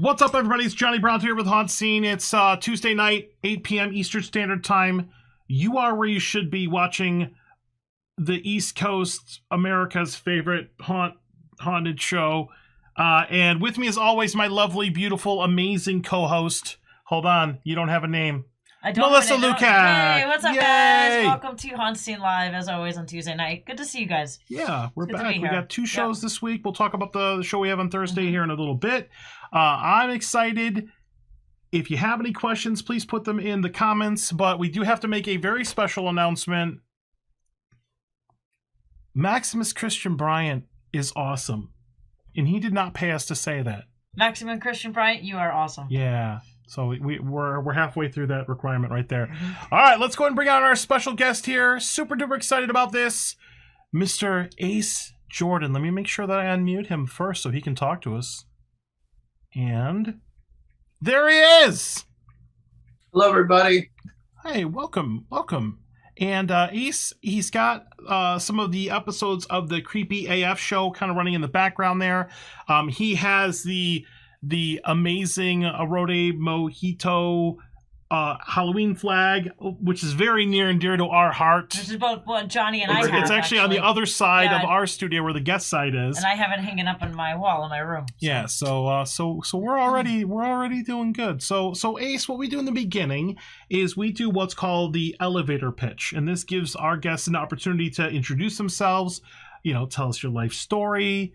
What's up, everybody? It's Johnny Brown here with HauntScene. It's Tuesday night, 8 p.m. Eastern Standard Time. You are where you should be watching the East Coast, America's favorite haunted show. And with me, as always, my lovely, beautiful, amazing co-host. Hold on, you don't have a name. I don't Melissa Luca. Hey, what's up, Yay! guys? Welcome to HauntScene Live, as always, on Tuesday night. Good to see you guys. Yeah, we're back. We got two shows this week. We'll talk about the show we have on Thursday here in a little bit. I'm excited. If you have any questions, please put them in the comments. But we do have to make a very special announcement. Maximus Christian Bryant is awesome. And he did not pay us to say that. Maximus Christian Bryant, you are awesome. Yeah. So we're halfway through that requirement right there. Mm-hmm. All right, let's go ahead and bring on our special guest here. Super duper excited about this. Mr. Ace Jordan. Let me make sure that I unmute him first so he can talk to us. And there he is. Hello, everybody. Hey, welcome. And Ace, he's got some of the episodes of the Creepy AF show kind of running in the background there. He has the amazing Rode Mojito Halloween flag, which is very near and dear to our heart. This is about what Johnny and I have. It's actually on the other side of our studio where the guest side is. And I have it hanging up on my wall in my room. So. Yeah, so we're already doing good. So Ace, what we do in the beginning is we do what's called the elevator pitch, and this gives our guests an opportunity to introduce themselves, tell us your life story.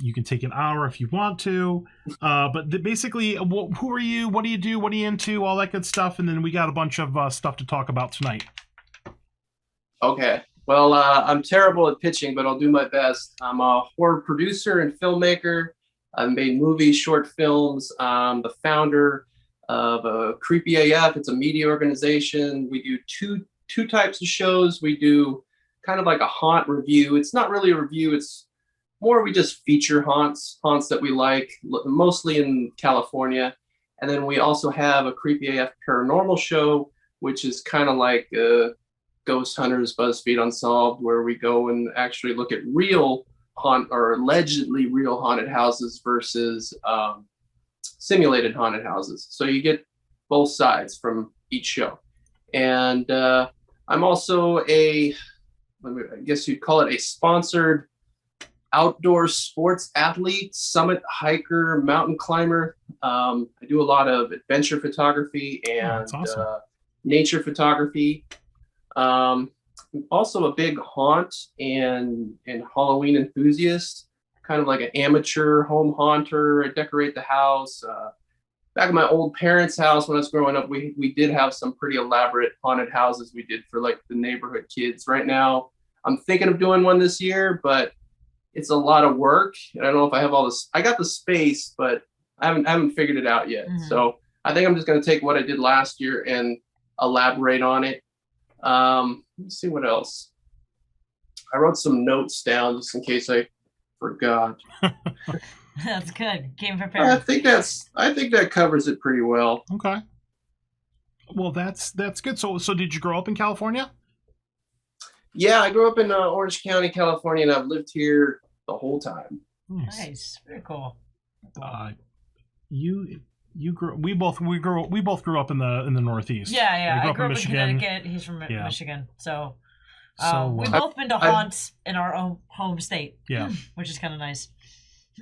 You can take an hour if you want to, but basically, who are you? What do you do? What are you into? All that good stuff, and then we got a bunch of stuff to talk about tonight. Okay. Well, I'm terrible at pitching, but I'll do my best. I'm a horror producer and filmmaker. I've made movies, short films. I'm the founder of Creepy AF. It's a media organization. We do two types of shows. We do kind of like a haunt review. It's not really a review. It's more we just feature haunts that we like, mostly in California. And then we also have a Creepy AF Paranormal show, which is kind of like Ghost Hunters, BuzzFeed Unsolved, where we go and actually look at real allegedly real haunted houses versus simulated haunted houses. So you get both sides from each show. And I'm also I guess you'd call it a sponsored outdoor sports athlete, summit hiker, mountain climber. I do a lot of adventure photography and awesome. Nature photography. Also a big haunt and Halloween enthusiast, kind of like an amateur home haunter. I decorate the house. Back at my old parents' house when I was growing up, we did have some pretty elaborate haunted houses we did for like the neighborhood kids. Right now, I'm thinking of doing one this year, but it's a lot of work. I don't know if I have all this. I got the space, but I haven't figured it out yet. Mm-hmm. So I think I'm just going to take what I did last year and elaborate on it. Let's see what else. I wrote some notes down just in case I forgot. That's good. Came prepared. I think that covers it pretty well. Okay. Well, that's good. So did you grow up in California? Yeah, I grew up in Orange County, California, and I've lived here the whole time. Nice, very cool. We both grew up in the Northeast. Yeah. I grew up in Connecticut. He's from Michigan, so we've both been to haunts in our own home state. Yeah, which is kind of nice.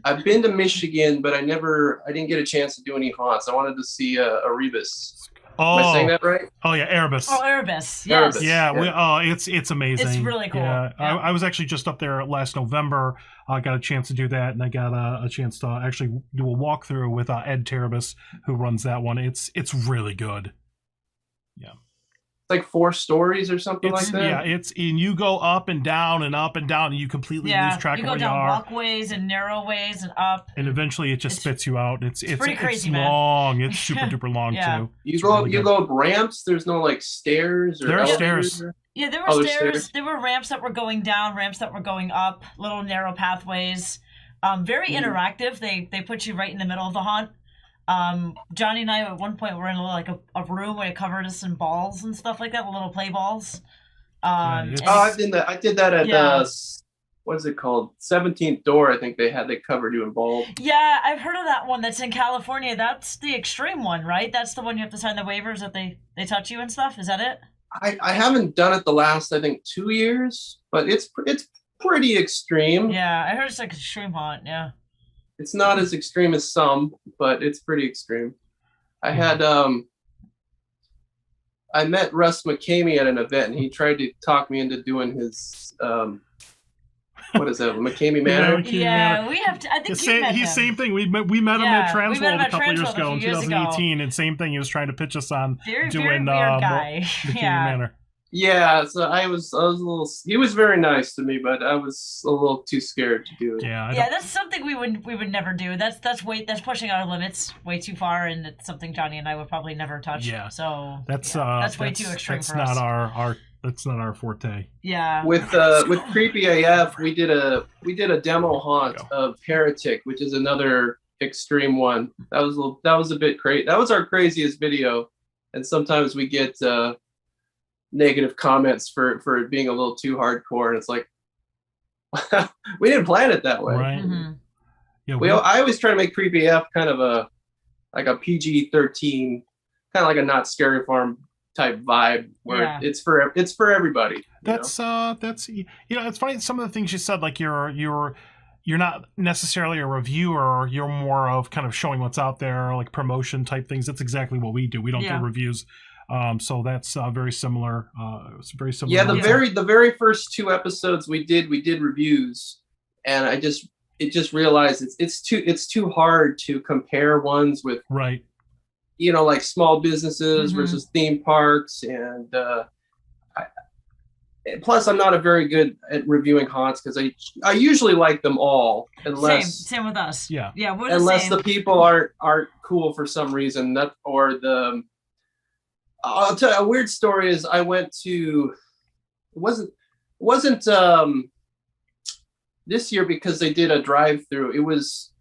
I've been to Michigan, but I didn't get a chance to do any haunts. I wanted to see Erebus. Oh, am I saying that right? Oh yeah, Erebus. Oh, Erebus. Yes. Erebus. Yeah. It's amazing. It's really cool. Yeah. I was actually just up there last November. I got a chance to do that, and I got a chance to actually do a walkthrough with Ed Terabas, who runs that one. It's really good. Yeah. It's like 4 stories or something like that. Yeah, and you go up and down and up and down, and you completely lose track of where you are. You go down walkways and narrow ways and up. And eventually it just spits you out. It's pretty crazy, it's long. It's super duper long too. You go up ramps. There's no like stairs or there are stairs. Yeah, there were stairs. There were ramps that were going down, ramps that were going up, little narrow pathways. Very interactive. They put you right in the middle of the haunt. Johnny and I at one point were in a room where it covered us in balls and stuff like that, with little play balls. I did that at what's it called? 17th Door. I think they covered you in bald. Yeah, I've heard of that one. That's in California. That's the extreme one, right? That's the one you have to sign the waivers that they touch you and stuff. Is that it? I haven't done it the last, I think, 2 years, but it's pretty extreme. Yeah, I heard it's like extreme haunt. Yeah. It's not as extreme as some, but it's pretty extreme. I had I met Russ McCamey at an event, and he tried to talk me into doing his what is that, McCamey Manor? Yeah, we have to. I think he's same thing. We met him at Transworld a couple years ago in 2018, and same thing. He was trying to pitch us on very doing weird guy. McCamey Manor. Yeah, so I was a little. He was very nice to me, but I was a little too scared to do it. Yeah, that's something we would never do. That's pushing our limits way too far, and it's something Johnny and I would probably never touch. Yeah, so that's way too extreme for us. That's not our forte. Yeah. With Creepy AF, we did a demo haunt of Heretic, which is another extreme one. That was a bit crazy. That was our craziest video, and sometimes we get negative comments for it being a little too hardcore, and it's like we didn't plan it that way. Right. Mm-hmm. Yeah. I always try to make Creepy AF kind of a PG-13, kind of like a Not Scary Farm type vibe, where it's for everybody. That's it's funny, some of the things you said, like you're not necessarily a reviewer, you're more of kind of showing what's out there, like promotion type things. That's exactly what we do. We don't do reviews. So that's very similar. It's very similar. Yeah, the very first 2 episodes we did reviews, and I just realized it's too hard to compare ones with like small businesses versus theme parks, and plus I'm not a very good at reviewing haunts because I usually like them all, unless same with us. Yeah, we're unless the people aren't cool for some reason. I'll tell you a weird story. Is I went to it wasn't this year because they did a drive-through. It was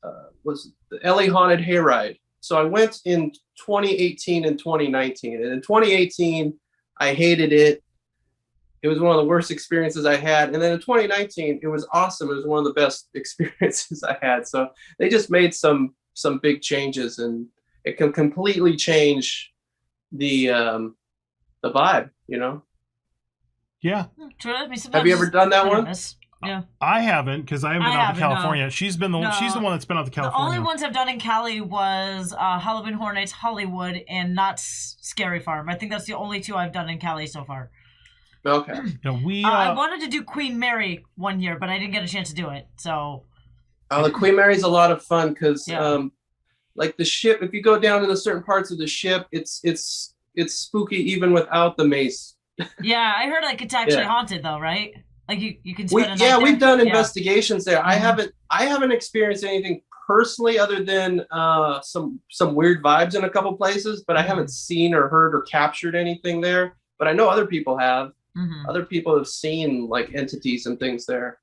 the LA Haunted Hayride. So I went in 2018 and 2019, and in 2018 I hated it. It was one of the worst experiences I had, and then in 2019 it was awesome. It was one of the best experiences I had. So they just made some big changes, and it can completely change the vibe, Yeah. Have you ever done that one? Yeah. I haven't, because I haven't been out to California. No. She's the one that's been out to California. The only ones I've done in Cali was Halloween Horror Nights Hollywood and Not Scary Farm. I think that's the only 2 I've done in Cali so far. Okay. Yeah, I wanted to do Queen Mary one year, but I didn't get a chance to do it. So. The Queen Mary's a lot of fun because like the ship, if you go down into certain parts of the ship, it's spooky even without the mace. Yeah, I heard it's actually haunted though, right? Like you can spend a night there. We've done investigations there. Mm-hmm. I haven't experienced anything personally other than some weird vibes in a couple places, but I haven't seen or heard or captured anything there. But I know other people have. Mm-hmm. Other people have seen like entities and things there.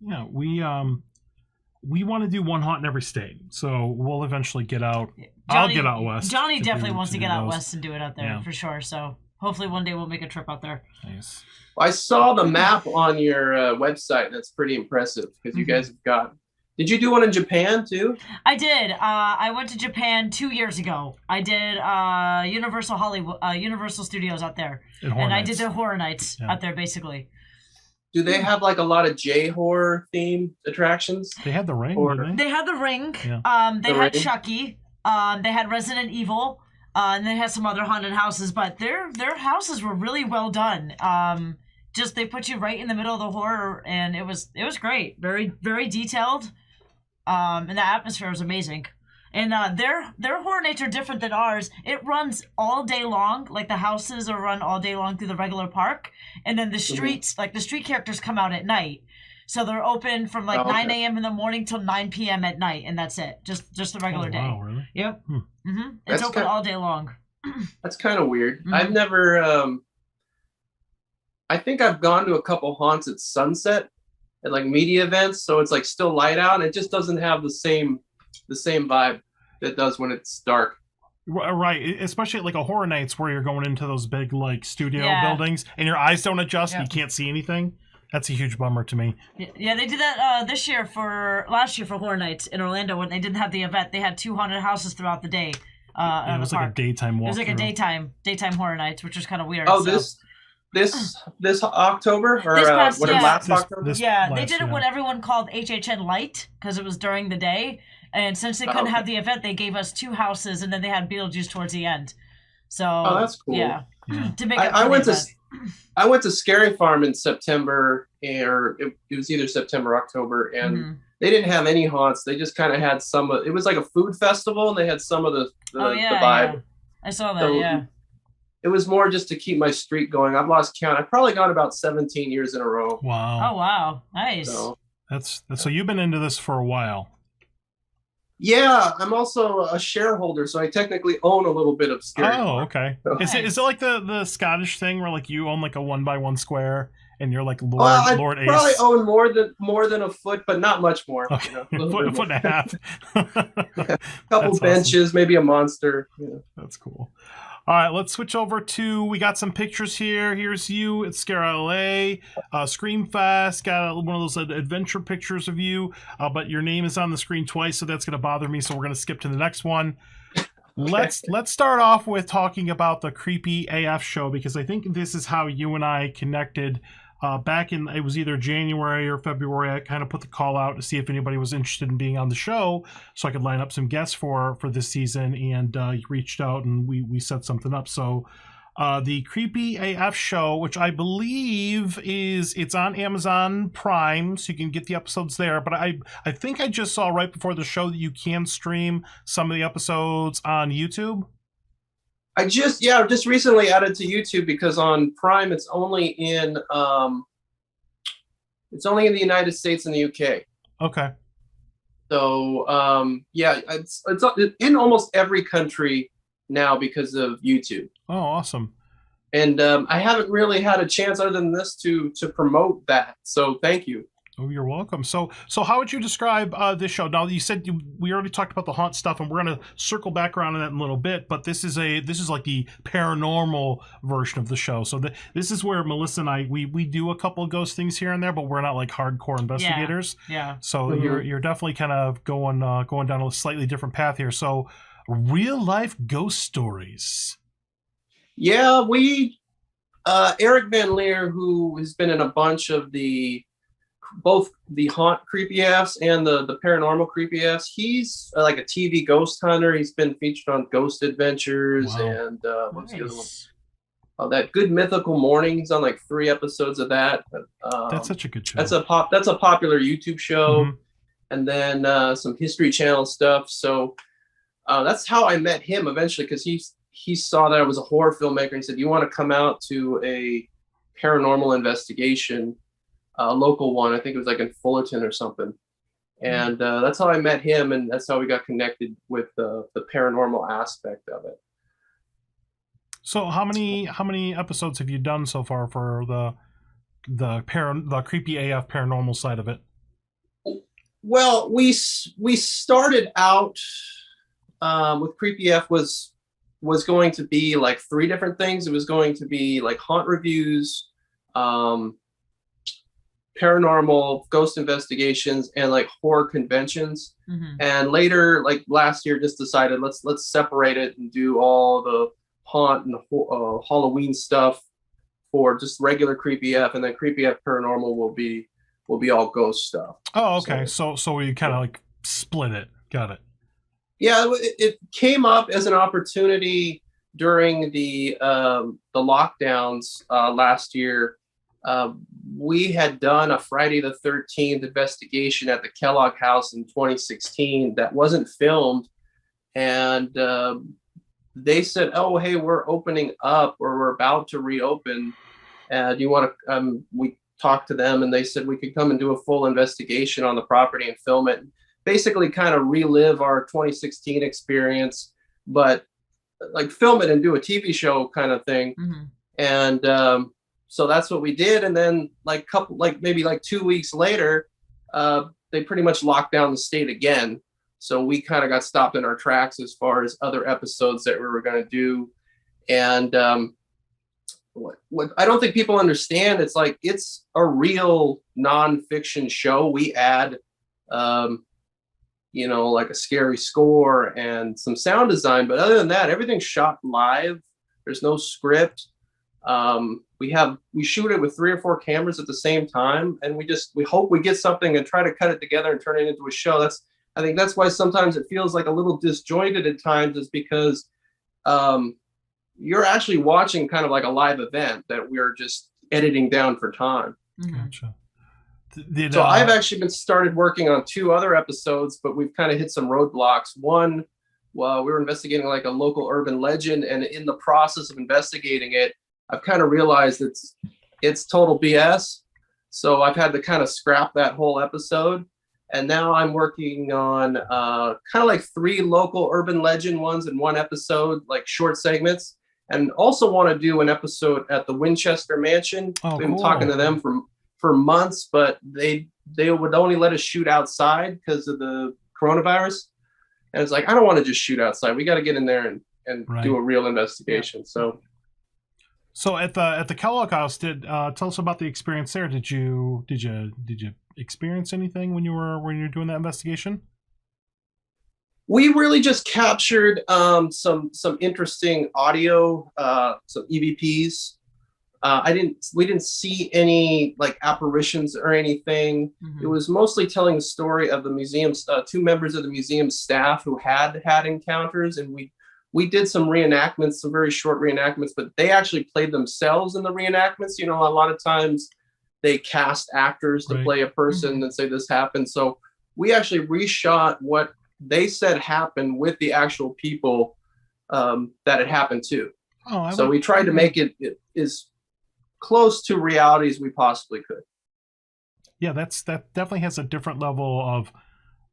Yeah, we want to do one haunt in every state, so we'll eventually get out. I'll get out west. Johnny definitely wants to get out west and do it out there for sure. So hopefully one day we'll make a trip out there. Nice. I saw the map on your website. That's pretty impressive because you guys have got. Did you do one in Japan too? I did. I went to Japan 2 years ago. I did Universal Hollywood, Universal Studios out there, and I did the Horror Nights out there basically. Do they have like a lot of J-horror themed attractions? They had the Ring. They had the Ring. Yeah. They had Chucky. They had Resident Evil. And they had some other haunted houses, but their houses were really well done. Just they put you right in the middle of the horror, and it was great. Very, very detailed. And the atmosphere was amazing. And their horror nights are different than ours. It runs all day long. Like the houses are run all day long through the regular park, and then the streets, like the street characters, come out at night. So they're open from 9 a.m. in the morning till 9 p.m. at night, and that's it. Just the regular day. Wow, really? Yep. Mm-hmm. It's open all day long. That's kind of weird. Mm-hmm. I've never. I think I've gone to a couple haunts at sunset, at like media events. So it's like still light out. And it just doesn't have the same vibe that does when it's dark. Right, especially at like a Horror Nights where you're going into those big like studio buildings and your eyes don't adjust and you can't see anything. That's a huge bummer to me. Yeah, they did that last year for Horror Nights in Orlando when they didn't have the event. They had 2 haunted houses throughout the day. It was like a daytime walk. It was like a daytime Horror Nights, which was kind of weird. Oh, this October or last October? They did it what everyone called HHN Light because it was during the day, and since they couldn't have the event, they gave us 2 houses, and then they had Beetlejuice towards the end. So that's cool. Yeah. To make I went to Scary Farm in September, or it was either September or October, and they didn't have any haunts. They just kind of had some of. It was like a food festival, and they had some of the vibe. Yeah. I saw that. So it was more just to keep my streak going. I've lost count. I've probably gone about 17 years in a row. Wow. Oh wow, nice. So, so you've been into this for a while. Yeah, I'm also a shareholder, so I technically own a little bit of Scary Farm. Oh, okay. So. Is it like the Scottish thing where like you own like a 1x1 square and you're like Lord Ace? Probably own more than a foot, but not much more. Okay. A foot and a half. A couple benches, awesome. Maybe a monster. That's cool. All right, let's switch over to, we got some pictures here. Here's you at Scare LA, Scream Fest, got one of those adventure pictures of you, but your name is on the screen twice, so that's going to bother me, so we're going to skip to the next one. Okay. Let's start off with talking about the Creepy AF show, because I think this is how you and I connected. Back in, it was either January or February, I kind of put the call out to see if anybody was interested in being on the show so I could line up some guests for this season, and you reached out and we set something up. So the Creepy AF show, which I believe it's on Amazon Prime, so you can get the episodes there, but I think I just saw right before the show that you can stream some of the episodes on YouTube. I just recently added to YouTube because on Prime it's only in the United States and the UK. Okay. So it's in almost every country now because of YouTube. Oh, awesome. And I haven't really had a chance other than this to promote that. So thank you. Oh, you're welcome. So how would you describe this show? Now, you said we already talked about the haunt stuff, and we're going to circle back around on that in a little bit. But this is like the paranormal version of the show. So this is where Melissa and I we do a couple of ghost things here and there, but we're not like hardcore investigators. Yeah. So you're definitely kind of going down a slightly different path here. So real life ghost stories. Yeah, we Eric Van Leer, who has been in a bunch of both the haunt creepy AFs and the paranormal creepy AFs. He's like a TV ghost hunter. He's been featured on Ghost Adventures. Wow. And what's the other one? That Good Mythical Morning. He's on like 3 episodes of that. That's such a good show. That's a popular YouTube show. And then some History Channel stuff. So that's how I met him eventually, because he saw that I was a horror filmmaker and said, "You want to come out to a paranormal investigation?" A local one, I think it was like in Fullerton or something, and that's how I met him, and that's how we got connected with the paranormal aspect of it. So, how many episodes have you done so far for the Creepy AF paranormal side of it? Well, we started out with Creepy AF was going to be like 3 different things. It was going to be like haunt reviews, paranormal, ghost investigations, and like horror conventions. And later, like last year, just decided let's separate it and do all the haunt and Halloween stuff for just regular Creepy AF, and then Creepy AF Paranormal will be all ghost stuff. Oh, okay. So we kind of like split it. Got it. Yeah, it came up as an opportunity during the lockdowns last year. We had done a Friday the 13th investigation at the Kellogg House in 2016 that wasn't filmed, and they said, "Oh, hey, we're opening up, or we're about to reopen. Do you want to?" We talked to them, and they said we could come and do a full investigation on the property and film it, basically kind of relive our 2016 experience, but like film it and do a TV show kind of thing. And so that's what we did. And then maybe 2 weeks later, they pretty much locked down the state again. So we kind of got stopped in our tracks as far as other episodes that we were going to do. And what I don't think people understand, it's like it's a real nonfiction show. We add like a scary score and some sound design, but other than that, everything's shot live. There's no script. We shoot it with 3 or 4 cameras at the same time, and we hope we get something and try to cut it together and turn it into a show. I think that's why sometimes it feels like a little disjointed at times, is because you're actually watching kind of like a live event that we're just editing down for time. Gotcha. So I've actually been started working on 2 other episodes, but we've kind of hit some roadblocks. One, well, we were investigating like a local urban legend, and in the process of investigating it, I've kind of realized it's total BS. So I've had to kind of scrap that whole episode. And now I'm working on kind of like 3 local urban legend ones in one episode, like short segments. And also want to do an episode at the Winchester Mansion. Oh, Been cool. talking to them for months, but they would only let us shoot outside because of the coronavirus. And it's like, I don't want to just shoot outside. We got to get in there and Right. do a real investigation. Yeah. So at the Kellogg House, tell us about the experience there. Did you experience anything when you were doing that investigation? we really just captured some interesting audio, some EVPs. We didn't see any like apparitions or anything. Mhm. It was mostly telling the story of the museum's 2 members of the museum staff who had encounters, and we did some reenactments, some very short reenactments, but they actually played themselves in the reenactments. A lot of times they cast actors to Right. play a person and say this happened. So we actually reshot what they said happened with the actual people that it happened to. So we tried to make it as close to reality as we possibly could. Yeah, that definitely has a different level of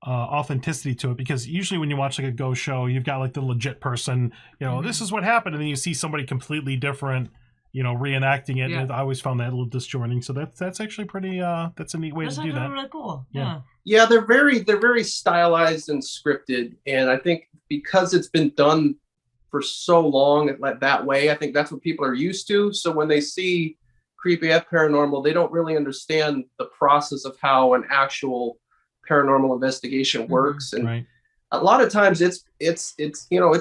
authenticity to it, because usually when you watch like a ghost show, you've got like the legit person, this is what happened, and then you see somebody completely different, reenacting it. Yeah. And I always found that a little disjointing. So that's actually pretty. That's a neat way That's to do that. really cool. Yeah. Yeah, they're very stylized and scripted, and I think because it's been done for so long that way, I think that's what people are used to. So when they see Creepy F Paranormal, they don't really understand the process of how an actual paranormal investigation works. And Right. a lot of times it's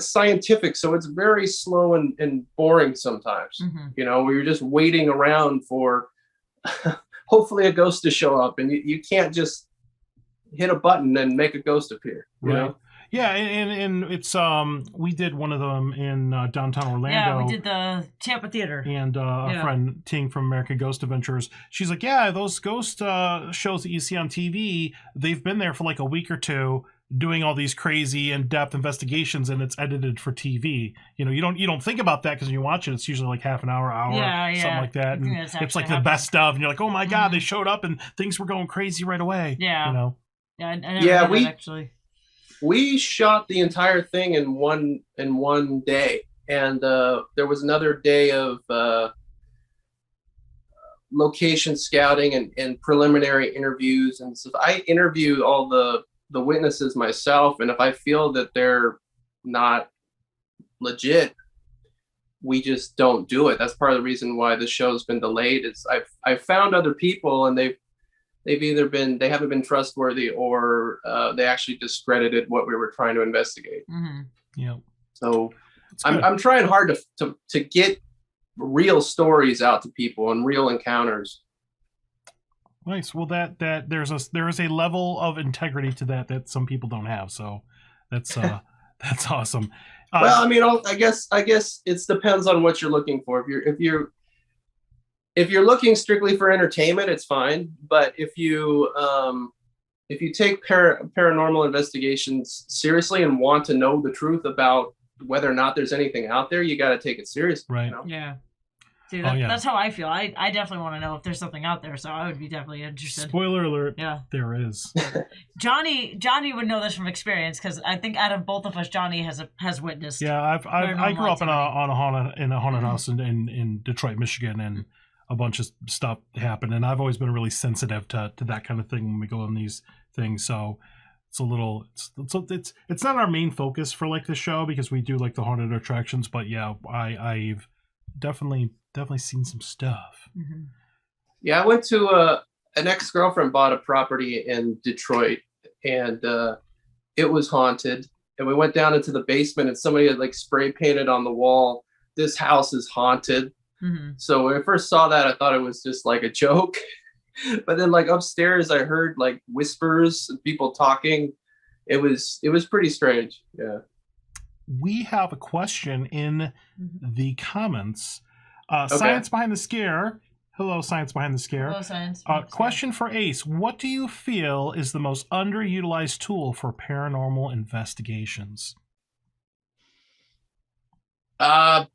scientific, so it's very slow and boring sometimes. Where you're just waiting around for hopefully a ghost to show up, and you can't just hit a button and make a ghost appear. You know? Yeah, and it's we did one of them in downtown Orlando. Yeah, we did the Tampa Theater. And a friend, Ting from American Ghost Adventures, she's like, yeah, those ghost shows that you see on TV, they've been there for like a week or 2 doing all these crazy in-depth investigations, and it's edited for TV. You don't think about that because when you watch it, it's usually like half an hour, something like that. And it's like the best of, and you're like, oh my God, they showed up and things were going crazy right away. Yeah. Yeah, I never Yeah, did that, actually. We shot the entire thing in one day, and there was another day of location scouting and preliminary interviews, and so I interview all the witnesses myself, and if I feel that they're not legit, we just don't do it. That's part of the reason why the show's been delayed. Is I've found other people, and they haven't been trustworthy, or they actually discredited what we were trying to investigate. Yeah. So I'm trying hard to get real stories out to people and real encounters. Nice. Well, that there is a level of integrity to that some people don't have. So that's that's awesome. Well, I mean, I guess it depends on what you're looking for. If you're looking strictly for entertainment, it's fine. But if you take paranormal investigations seriously and want to know the truth about whether or not there's anything out there, you got to take it seriously. Right. Yeah. See, that's how I feel. I definitely want to know if there's something out there, so I would be definitely interested. Spoiler alert. Yeah. There is. Johnny would know this from experience, because I think out of both of us, Johnny has witnessed. Yeah, I grew up in a haunted house in Detroit, Michigan, and a bunch of stuff happened, and I've always been really sensitive to that kind of thing when we go on these things. So it's a little it's not our main focus for like the show, because we do like the haunted attractions, but yeah, I've definitely seen some stuff. Mm-hmm. Yeah, I went to an ex-girlfriend bought a property in Detroit, and it was haunted. And we went down into the basement, and somebody had like spray painted on the wall, "This house is haunted." Mm-hmm. So when I first saw that, I thought it was just like a joke. But then like upstairs, I heard like whispers and people talking. It was pretty strange. Yeah. We have a question in the comments. Okay. Science Behind the Scare. Hello, Science Behind the Scare. Hello, Science. Question for Ace. What do you feel is the most underutilized tool for paranormal investigations? I'd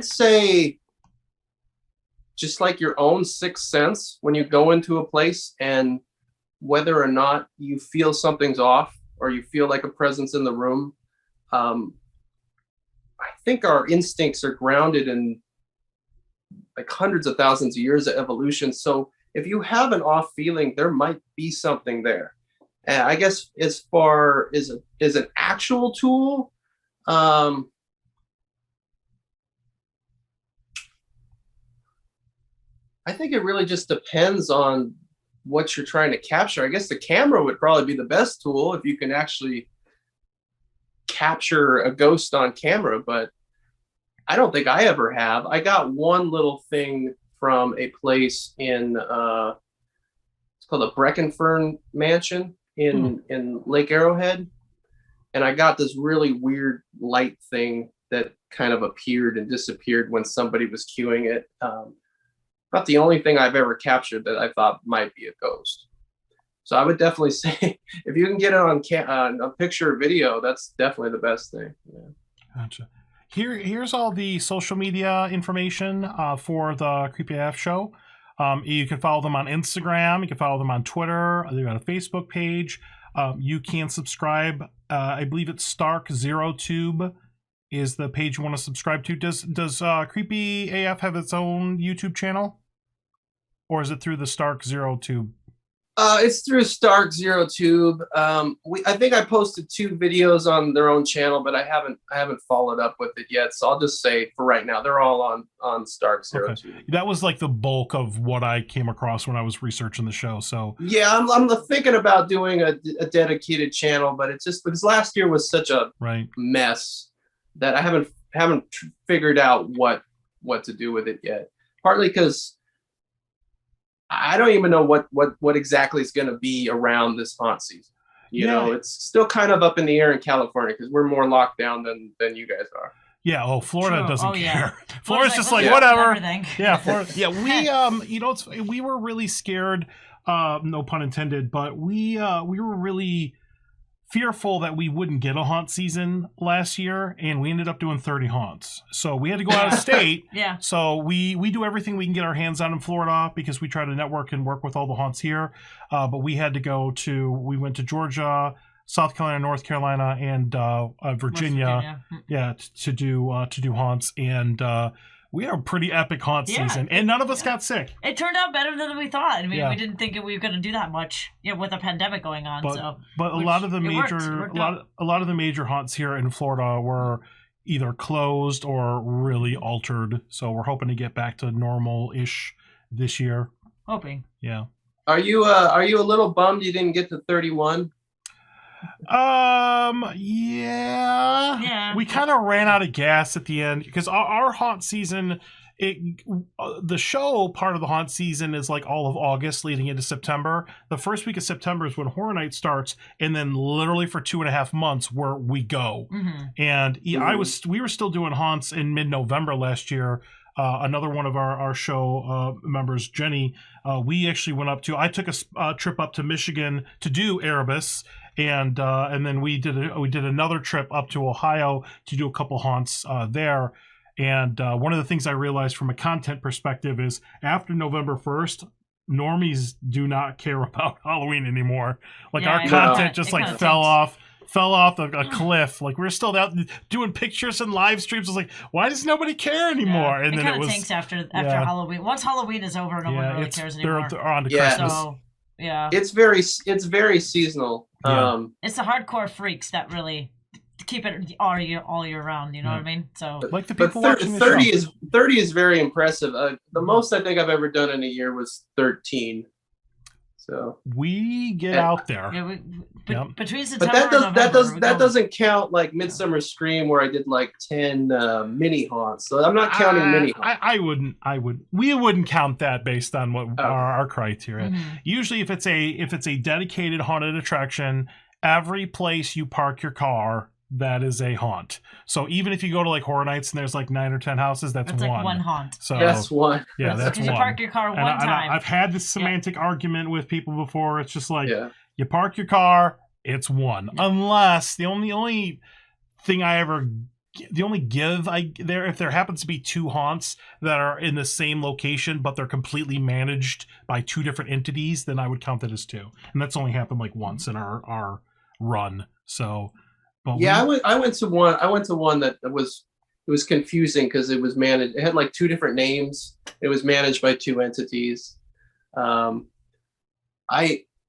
say just like your own sixth sense when you go into a place, and whether or not you feel something's off or you feel like a presence in the room. I think our instincts are grounded in like hundreds of thousands of years of evolution. So if you have an off feeling, there might be something there. And I guess as far as an actual tool, I think it really just depends on what you're trying to capture. I guess the camera would probably be the best tool if you can actually capture a ghost on camera, but I don't think I ever have. I got one little thing from a place in it's called the Breckenfern Mansion in Lake Arrowhead, and I got this really weird light thing that kind of appeared and disappeared when somebody was cueing it. Not the only thing I've ever captured that I thought might be a ghost. So I would definitely say if you can get it on a picture or video, that's definitely the best thing. Yeah. Gotcha. Here's all the social media information for the Creepy AF show. You can follow them on Instagram. You can follow them on Twitter. They've got a Facebook page. You can subscribe. I believe it's Stark Zero Tube is the page you want to subscribe to. Does Creepy AF have its own YouTube channel, or is it through the Stark Zero Tube? It's through Stark Zero Tube. I think I posted 2 videos on their own channel, but I haven't followed up with it yet. So I'll just say for right now, they're all on Stark Zero Tube. That was like the bulk of what I came across when I was researching the show. So yeah, I'm thinking about doing a dedicated channel, but it's just because last year was such a mess that I haven't figured out what to do with it yet. Partly because I don't even know what exactly is going to be around this haunt season. You know, it's still kind of up in the air in California because we're more locked down than you guys are. Yeah. Oh, Florida doesn't care. Yeah. Florida's just like whatever. Yeah. Florida. Yeah. We we were really scared. No pun intended. But we were really fearful that we wouldn't get a haunt season last year, and we ended up doing 30 haunts. So we had to go out of state. Yeah. So we do everything we can get our hands on in Florida because we try to network and work with all the haunts here. But we had to we went to Georgia, South Carolina, North Carolina, and Virginia. Yeah, to do haunts, and we had a pretty epic haunt season, and none of us got sick. It turned out better than we thought. I mean, we didn't think we were going to do that much, with a pandemic going on. But a lot of the major haunts here in Florida were either closed or really altered. So we're hoping to get back to normal-ish this year. Hoping. Yeah. Are you a little bummed you didn't get to 31? Yeah. We kind of ran out of gas at the end because our haunt season, the show part of the haunt season is like all of August leading into September. The first week of September is when Horror Night starts, and then literally for 2.5 months where we go. Mm-hmm. And we were still doing haunts in mid-November last year. Another one of our show members, Jenny, we actually went up to. I took a trip up to Michigan to do Erebus, and then we did another trip up to Ohio to do a couple haunts there. And one of the things I realized from a content perspective is after November 1st, normies do not care about Halloween anymore. Like our content just like fell off a cliff. Like we're still out doing pictures and live streams. It's like, why does nobody care anymore? And it then kind of tanks after Halloween. Once Halloween is over, no one really cares anymore. They're on to Christmas. So, yeah, it's very seasonal. It's the hardcore freaks that really keep it all year round. You know what I mean? So Like the But people watching the show. 30 is very impressive. The most I think I've ever done in a year was 13. So we get out there. yeah, Yep. between September but and November, that doesn't count like Midsummer Scream where I did like 10 mini haunts. So I'm not counting mini haunts. We wouldn't count that based on what our criteria. Mm-hmm. Usually if it's a dedicated haunted attraction, every place you park your car, that is a haunt. So even if you go to like Horror Nights and there's like 9 or 10 houses, that's it's one. like one haunt. So that's one. Yeah, that's because you one. park your car one time. I've had this semantic argument with people before. It's just like you park your car, it's one. Yeah. Unless the only thing if there happens to be 2 haunts that are in the same location but they're completely managed by 2 different entities, then I would count that as 2. And that's only happened like once in our run. So I went to one that was confusing because it was managed. It had like 2 different names. It was managed by 2 entities.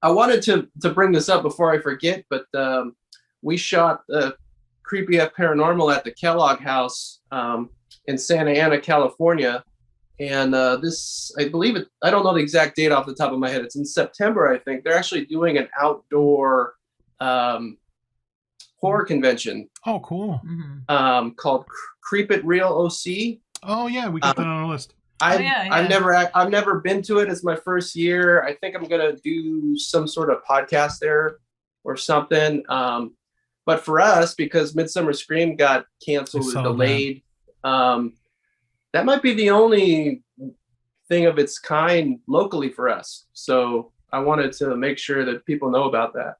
I wanted to bring this up before I forget, but we shot Creepy F Paranormal at the Kellogg House in Santa Ana, California, and this, I believe it. I don't know the exact date off the top of my head. It's in September, I think. They're actually doing an outdoor horror convention. Oh, cool. Called Creep It Real OC. Oh yeah, we got that on our list. I've never been to it. It's my first year. I think I'm gonna do some sort of podcast there or something. But for us, because Midsummer Scream got canceled or delayed, that might be the only thing of its kind locally for us. So I wanted to make sure that people know about that.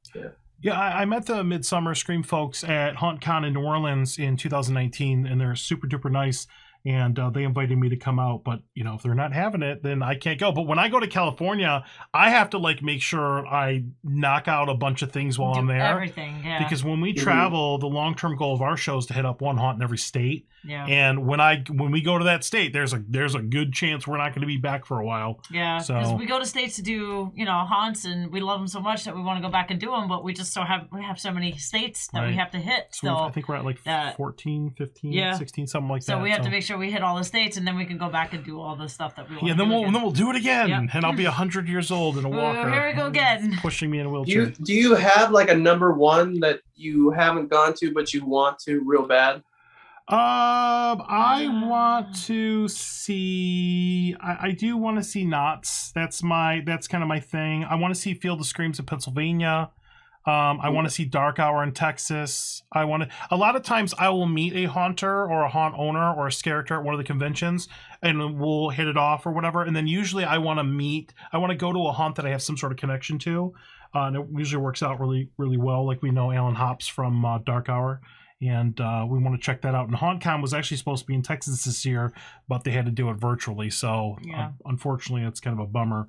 Yeah, I met the Midsummer Scream folks at HauntCon in New Orleans in 2019, and they're super duper nice. And they invited me to come out, but if they're not having it, then I can't go. But when I go to California, I have to like make sure I knock out a bunch of things while I'm there. Everything, yeah. Because when we travel, the long-term goal of our show is to hit up one haunt in every state. Yeah. And when we go to that state, there's a good chance we're not going to be back for a while. Yeah. Because we go to states to do haunts, and we love them so much that we want to go back and do them, but we just we have so many states that we have to hit. So I think we're at like 14, 15, 16, something like that. So we have to make sure we hit all the states, and then we can go back and do all the stuff that we want. Yeah, then we'll do it again, and I'll be 100 years old in a walker. Here we go again, pushing me in a wheelchair. Do you have like a number one that you haven't gone to but you want to real bad? I want to see. I do want to see Knott's. That's kind of my thing. I want to see Field of Screams in Pennsylvania. I want to see Dark Hour in Texas. A lot of times I will meet a haunter or a haunt owner or a character at one of the conventions, and we'll hit it off or whatever. And then usually I want to go to a haunt that I have some sort of connection to. And it usually works out really, really well. Like we know Alan Hops from Dark Hour. And we want to check that out. And HauntCon was actually supposed to be in Texas this year, but they had to do it virtually. So unfortunately, it's kind of a bummer.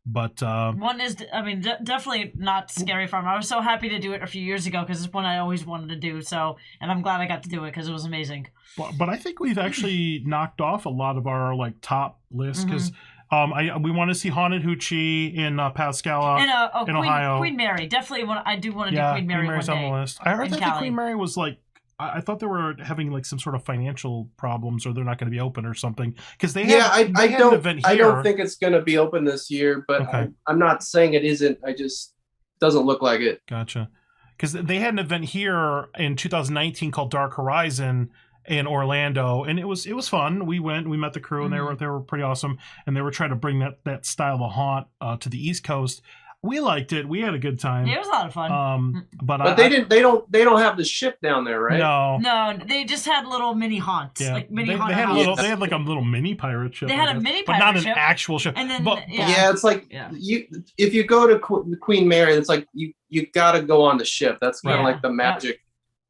But one is, definitely not Scary Farm. I was so happy to do it a few years ago because it's one I always wanted to do. So, and I'm glad I got to do it because it was amazing. But I think we've actually knocked off a lot of our like top lists because. We want to see Haunted Hoochie in Pascala in Ohio. Queen Mary, definitely. I do want to do Queen Mary. Queen Mary's one on day the list. I heard that Cali. Queen Mary was like, I thought they were having like some sort of financial problems, or they're not going to be open or something. Because they had an event here. I don't think it's going to be open this year, but I'm not saying it isn't. I just doesn't look like it. Gotcha. Because they had an event here in 2019 called Dark Horizon in Orlando, and it was fun. We met the crew, and they were pretty awesome, and they were trying to bring that style of haunt to the East Coast. We liked it. We had a good time. Yeah, it was a lot of fun. But they don't have the ship down there, right? No, they just had little mini haunts, like mini haunt. They had like a little mini pirate ship. They had a mini pirate ship, but not an actual ship. And then it's like if you go to Queen Mary, it's like you got to go on the ship. That's kind of like the magic.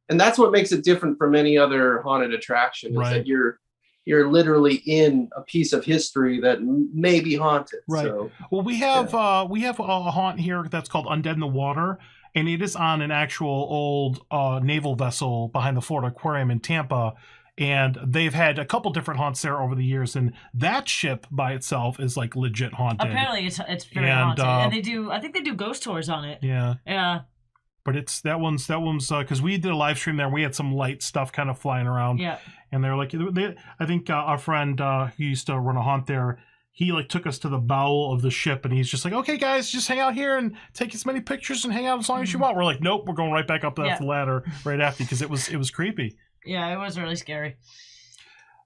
And that's what makes it different from any other haunted attraction, is that you're literally in a piece of history that may be haunted. Right. So, well, we have a haunt here that's called Undead in the Water, and it is on an actual old naval vessel behind the Florida Aquarium in Tampa. And they've had a couple different haunts there over the years, and that ship by itself is like legit haunted. Apparently, it's very haunted, and I think they do ghost tours on it. Yeah. Yeah. But that one's because we did a live stream there. We had some light stuff kind of flying around. Yeah. And they're like, I think our friend who used to run a haunt there, he like took us to the bow of the ship, and he's just like, okay, guys, just hang out here and take as many pictures and hang out as long as you want. We're like, nope, we're going right back up the ladder right after because it was creepy. Yeah, it was really scary.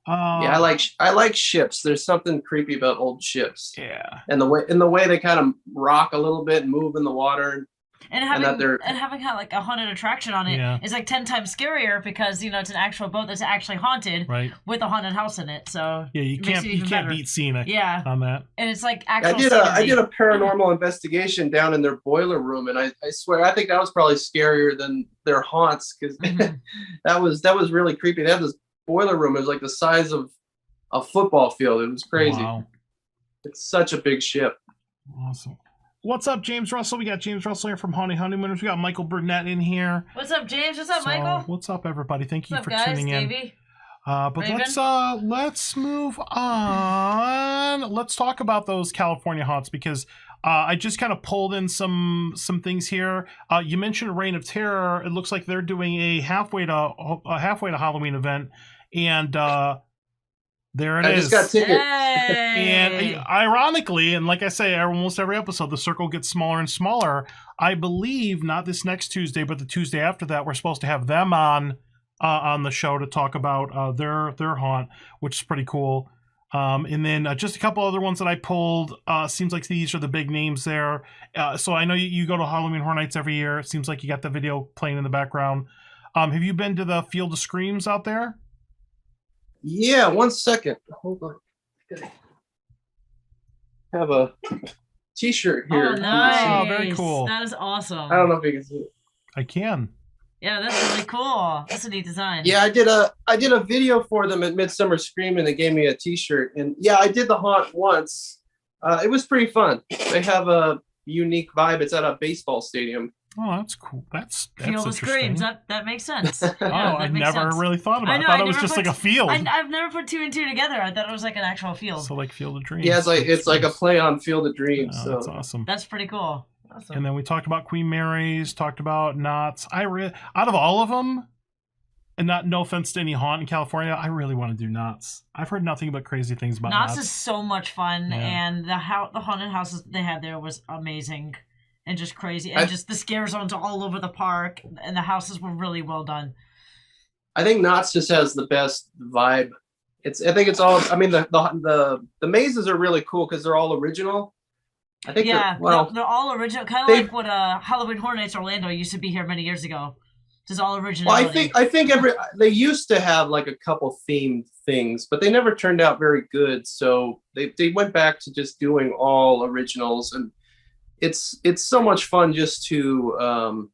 Yeah, I like ships. There's something creepy about old ships. Yeah. And the way they kind of rock a little bit and move in the water. And having had like a haunted attraction on it is like 10 times scarier because it's an actual boat that's actually haunted with a haunted house in it. So yeah, you can't beat scenic on that. And it's like actual. I did a paranormal investigation down in their boiler room, and I swear I think that was probably scarier than their haunts because that was really creepy. They had this boiler room. It was like the size of a football field. It was crazy. Wow. It's such a big ship. Awesome. What's up, James Russell? We got James Russell here from Haunted Honeymooners. We got Michael Burnett in here. What's up, James? What's up, Michael? What's up, everybody? Thank you for guys? tuning in. Davey? But let's move on. Let's talk about those California haunts because I just kind of pulled in some things here. You mentioned Reign of Terror. It looks like they're doing a halfway to Halloween event, and there it is. I just got tickets. And ironically, and like I say, almost every episode, the circle gets smaller and smaller. I believe not this next Tuesday, but the Tuesday after that, we're supposed to have them on the show to talk about their haunt, which is pretty cool. And then just a couple other ones that I pulled. Seems like these are the big names there. So I know you go to Halloween Horror Nights every year. It seems like you got the video playing in the background. Have you been to the Field of Screams out there? Yeah, 1 second. Hold on. I have a t-shirt here. Oh, nice. Oh, very cool. That is awesome. I don't know if you can see it. I can. Yeah, that's really cool. That's a neat design. Yeah, I did a video for them at Midsummer Scream, and they gave me a t-shirt. And yeah, I did the haunt once. It was pretty fun. They have a unique vibe. It's at a baseball stadium. Oh, that's cool. That's Field of Screams. That makes sense. I never really thought about it. I thought it was just like a field. I've never put two and two together. I thought it was like an actual field. So like Field of Dreams. Yeah, it's like a play on Field of Dreams. Oh, that's awesome. That's pretty cool. Awesome. And then we talked about Queen Mary's, talked about Knott's. Out of all of them, and no offense to any haunt in California, I really want to do Knott's. I've heard nothing but crazy things about Knott's. Knott's is so much fun, and the haunted houses they had there was amazing. And just crazy, and just the scare zones all over the park, and the houses were really well done. I think Knott's just has the best vibe. I think it's all. I mean, the mazes are really cool because they're all original. I think they're all original, kind of like what Halloween Horror Nights Orlando used to be here many years ago. Just all original. Well, I think they used to have like a couple themed things, but they never turned out very good. So they went back to just doing all originals, and it's so much fun just to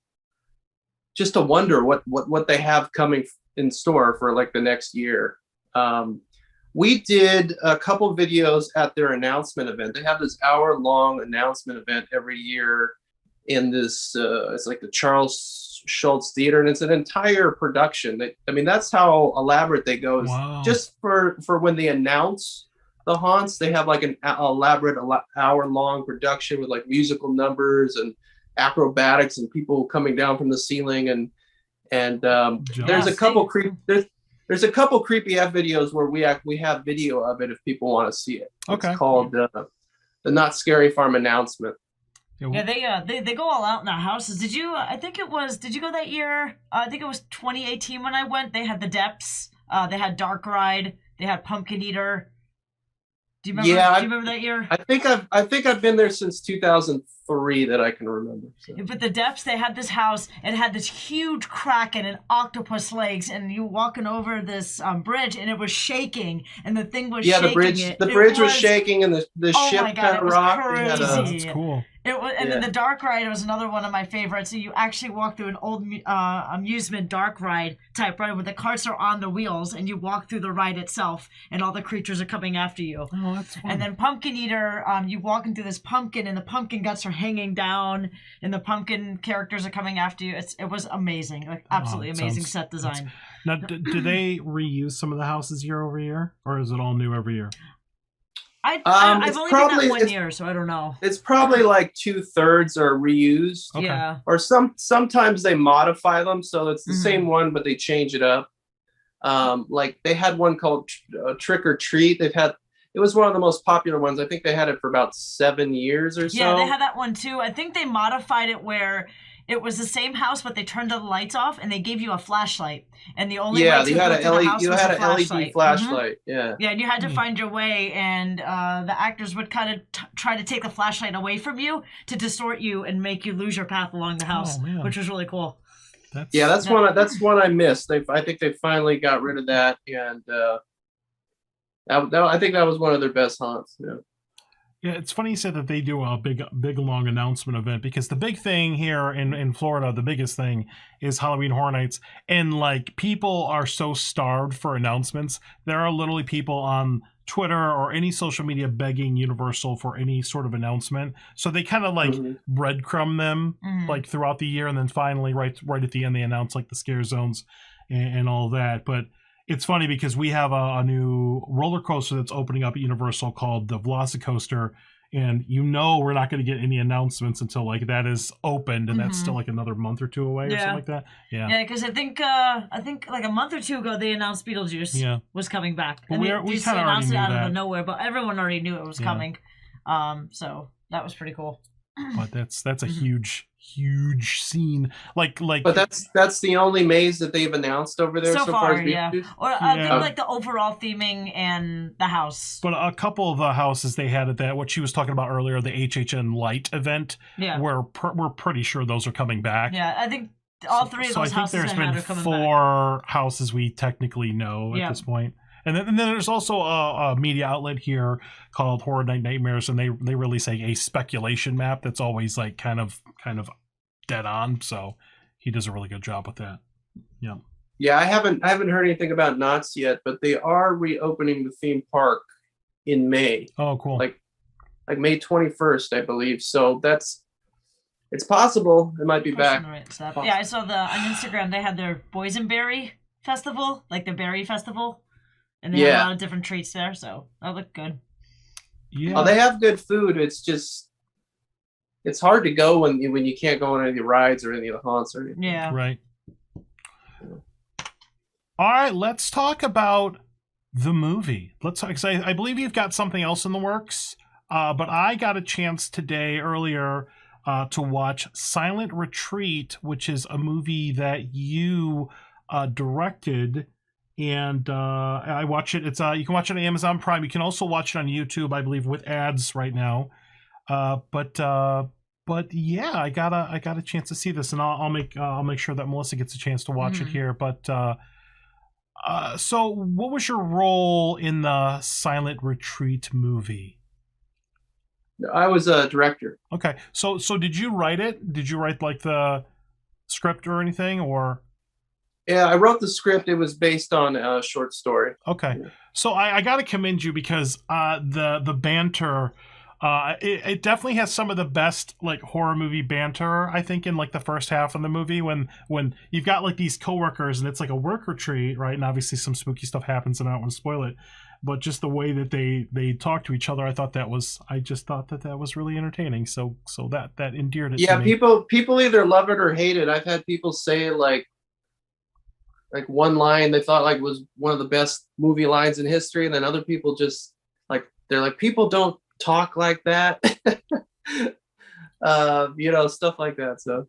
wonder what they have coming in store for like the next year. We did a couple videos at their announcement event. They have this hour-long announcement event every year in this, it's like the Charles Schultz Theater, and it's an entire production. That's how elaborate they go. Wow. Just for when they announce the haunts, they have like an elaborate hour-long production with like musical numbers and acrobatics and people coming down from the ceiling. And there's a couple there's a couple creepy F videos where we have video of it if people want to see it. Okay. It's called the Not Scary Farm announcement. Yeah, they go all out in their houses. Did you? Did you go that year? I think it was 2018 when I went. They had the Depths. They had Dark Ride. They had Pumpkin Eater. Do you remember? Yeah, do you remember that year? I think I've been there since 2003 that I can remember. So. But the Depths, they had this house. It had this huge kraken and octopus legs, and you walking over this bridge, and it was shaking, and the thing was shaking. The bridge was shaking, and the ship kind of rocked. Crazy. That's cool. Then the Dark Ride was another one of my favorites. So you actually walk through an old amusement dark ride type ride where the carts are on the wheels, and you walk through the ride itself, and all the creatures are coming after you. Oh, that's fun. And then Pumpkin Eater, you walk into this pumpkin, and the pumpkin guts are hanging down, and the pumpkin characters are coming after you. It was amazing, like absolutely amazing set design. Now, do they reuse some of the houses year over year, or is it all new every year? I've only been that 1 it's- year, so I don't know. It's probably like 2/3 are reused, Okay. Yeah. or sometimes they modify them so it's the same one, but they change it up. Like they had one called Trick or Treat. It was one of the most popular ones. I think they had it for about 7 years or so. Yeah, they had that one too. I think they modified it where it was the same house, but they turned the lights off and they gave you a flashlight. And the only way to you had go to the house you was had a an flashlight. LED flashlight. Yeah. Yeah, and you had to find your way, and the actors would kind of try to take the flashlight away from you to distort you and make you lose your path along the house, which was really cool. That's one I missed. I think they finally got rid of that, and I think that was one of their best haunts. Yeah. Yeah, it's funny you said that they do a big long announcement event, because the big thing here in Florida, the biggest thing is Halloween Horror Nights, and like people are so starved for announcements. There are literally people on Twitter or any social media begging Universal for any sort of announcement. So they kind of like breadcrumb them like throughout the year, and then finally right at the end they announce like the scare zones and all that. But it's funny because we have a new roller coaster that's opening up at Universal called the Velocicoaster, and we're not going to get any announcements until like that is opened, and that's still like another month or two away or something like that. Yeah, because I think like a month or two ago they announced Beetlejuice was coming back, and we they just kind of announced it out that. of nowhere, but everyone already knew it was coming. So that was pretty cool. But that's a huge scene. Like. But that's the only maze that they've announced over there so far. Yeah. Or I think like the overall theming and the house. But a couple of the houses they had at that, what she was talking about earlier, the HHN Light event. Yeah. We're pretty sure those are coming back. Yeah, I think all three of those houses I think there's been coming 4 houses we technically know at this point. And then there's also a media outlet here called Horror Night Nightmares, and they release a speculation map that's always like kind of dead on. So he does a really good job with that. Yeah. Yeah, I haven't heard anything about Knott's yet, but they are reopening the theme park in May. Oh, cool. Like May 21st, I believe. So it's possible it might be back. Yeah, I saw on Instagram they had their Boysenberry Festival, like the berry festival. And they have a lot of different treats there, so that looked good. Yeah. Oh, they have good food. It's just it's hard to go when you can't go on any of the rides or any of the haunts or anything. Yeah. Right. All right, let's talk about the movie. Let's talk. 'Cause I believe you've got something else in the works, but I got a chance today earlier to watch Silent Retreat, which is a movie that you directed. And I watch it. It's you can watch it on Amazon Prime. You can also watch it on YouTube, I believe, with ads right now. But yeah, I got a chance to see this, and I'll make sure that Melissa gets a chance to watch it here. But so what was your role in the Silent Retreat movie? I was a director. Okay, so did you write it? Did you write like the script or anything, or? Yeah, I wrote the script. It was based on a short story. Okay. So I got to commend you because the banter, it definitely has some of the best like horror movie banter, I think, in like the first half of the movie when you've got like these coworkers and it's like a work retreat, right? And obviously some spooky stuff happens and I don't want to spoil it. But just the way that they talk to each other, I just thought that was really entertaining. So that endeared it to me. Yeah, people either love it or hate it. I've had people say like one line they thought like was one of the best movie lines in history, and then other people just like they're like, people don't talk like that. Stuff like that. So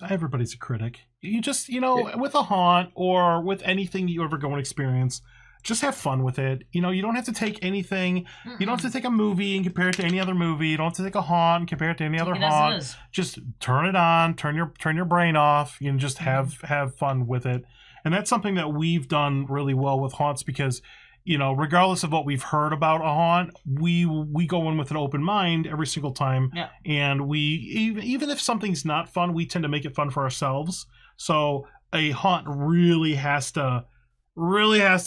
everybody's a critic. You just with a haunt or with anything you ever go and experience, just have fun with it. You don't have to take anything. You don't have to take a movie and compare it to any other movie. You don't have to take a haunt and compare it to any other haunt. Just turn it on, turn your brain off, and just have fun with it. And that's something that we've done really well with haunts because, regardless of what we've heard about a haunt, we go in with an open mind every single time. Yeah. And we, even if something's not fun, we tend to make it fun for ourselves. So a haunt really has to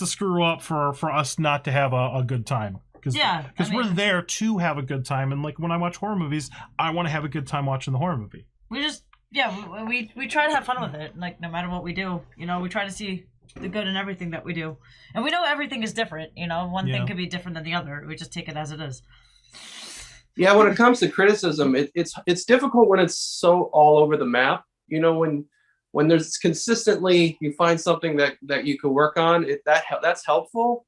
screw up for us not to have a good time. Because we're there to have a good time. And like when I watch horror movies, I want to have a good time watching the horror movie. We try to have fun with it, like no matter what we do. We try to see the good in everything that we do, and we know everything is different. You know, one thing could be different than the other. We just take it as it is. Yeah, when it comes to criticism, it's difficult when it's so all over the map. You know, when there's consistently you find something that you could work on, that's helpful.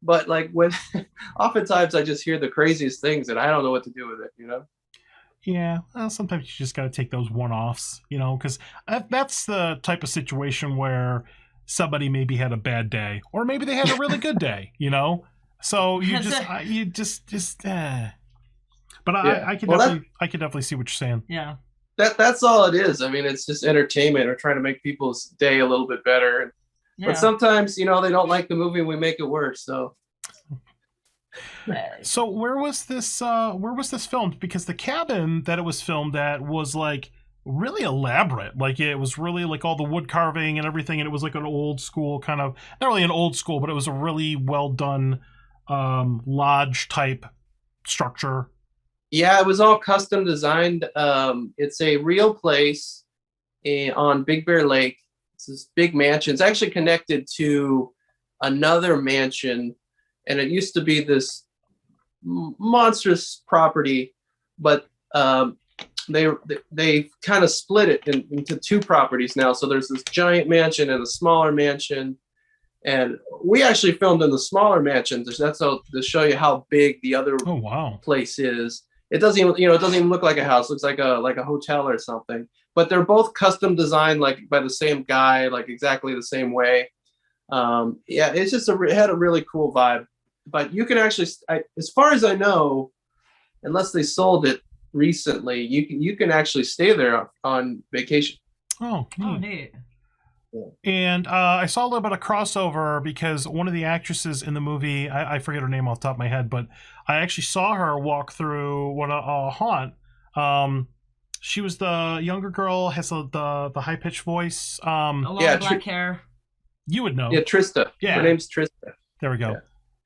But like when oftentimes I just hear the craziest things and I don't know what to do with it, you know? Yeah, well, sometimes you just got to take those one-offs, you know, because that's the type of situation where somebody maybe had a bad day, or maybe they had a really good day, you know. So you just. But Yeah. I can definitely see what you're saying. Yeah. That's all it is. I mean, it's just entertainment. We're trying to make people's day a little bit better. Yeah. But sometimes, you know, they don't like the movie and we make it worse. So. So where was this filmed? Because the cabin that it was filmed at was like really elaborate. Like it was really like all the wood carving and everything, and it was like an old school kind of, not really an old school, but it was a really well done lodge type structure. Yeah, it was all custom designed. It's a real place on Big Bear Lake. It's this big mansion. It's actually connected to another mansion, and it used to be this monstrous property, but they kind of split it into two properties now. So there's this giant mansion and a smaller mansion, and we actually filmed in the smaller mansion. That's to show you how big the other place is. It doesn't even look like a house. It looks like a hotel or something. But they're both custom designed, like by the same guy, like exactly the same way. Yeah, it's just it had a really cool vibe. But you can actually, as far as I know, unless they sold it recently, you can actually stay there on vacation. Oh, neat. Oh, neat. And I saw a little bit of crossover because one of the actresses in the movie, I forget her name off the top of my head, but I actually saw her walk through a haunt. She was the younger girl, has the high pitched voice. A lot of black hair. You would know. Yeah, Trista. Yeah, her name's Trista. There we go. Yeah.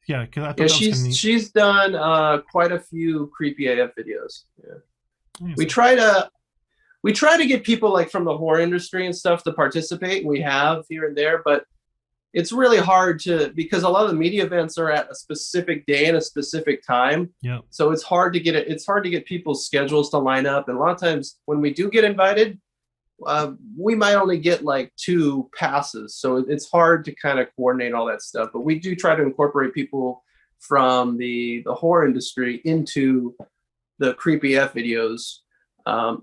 Yeah, because I thought she's done quite a few creepy AF videos. Yeah, we try to get people like from the horror industry and stuff to participate. We have here and there, but it's really hard because a lot of the media events are at a specific day and a specific time. Yeah. So it's hard to get people's schedules to line up, and a lot of times when we do get invited, we might only get like 2 passes, so it's hard to kind of coordinate all that stuff. But we do try to incorporate people from the horror industry into the creepy F videos.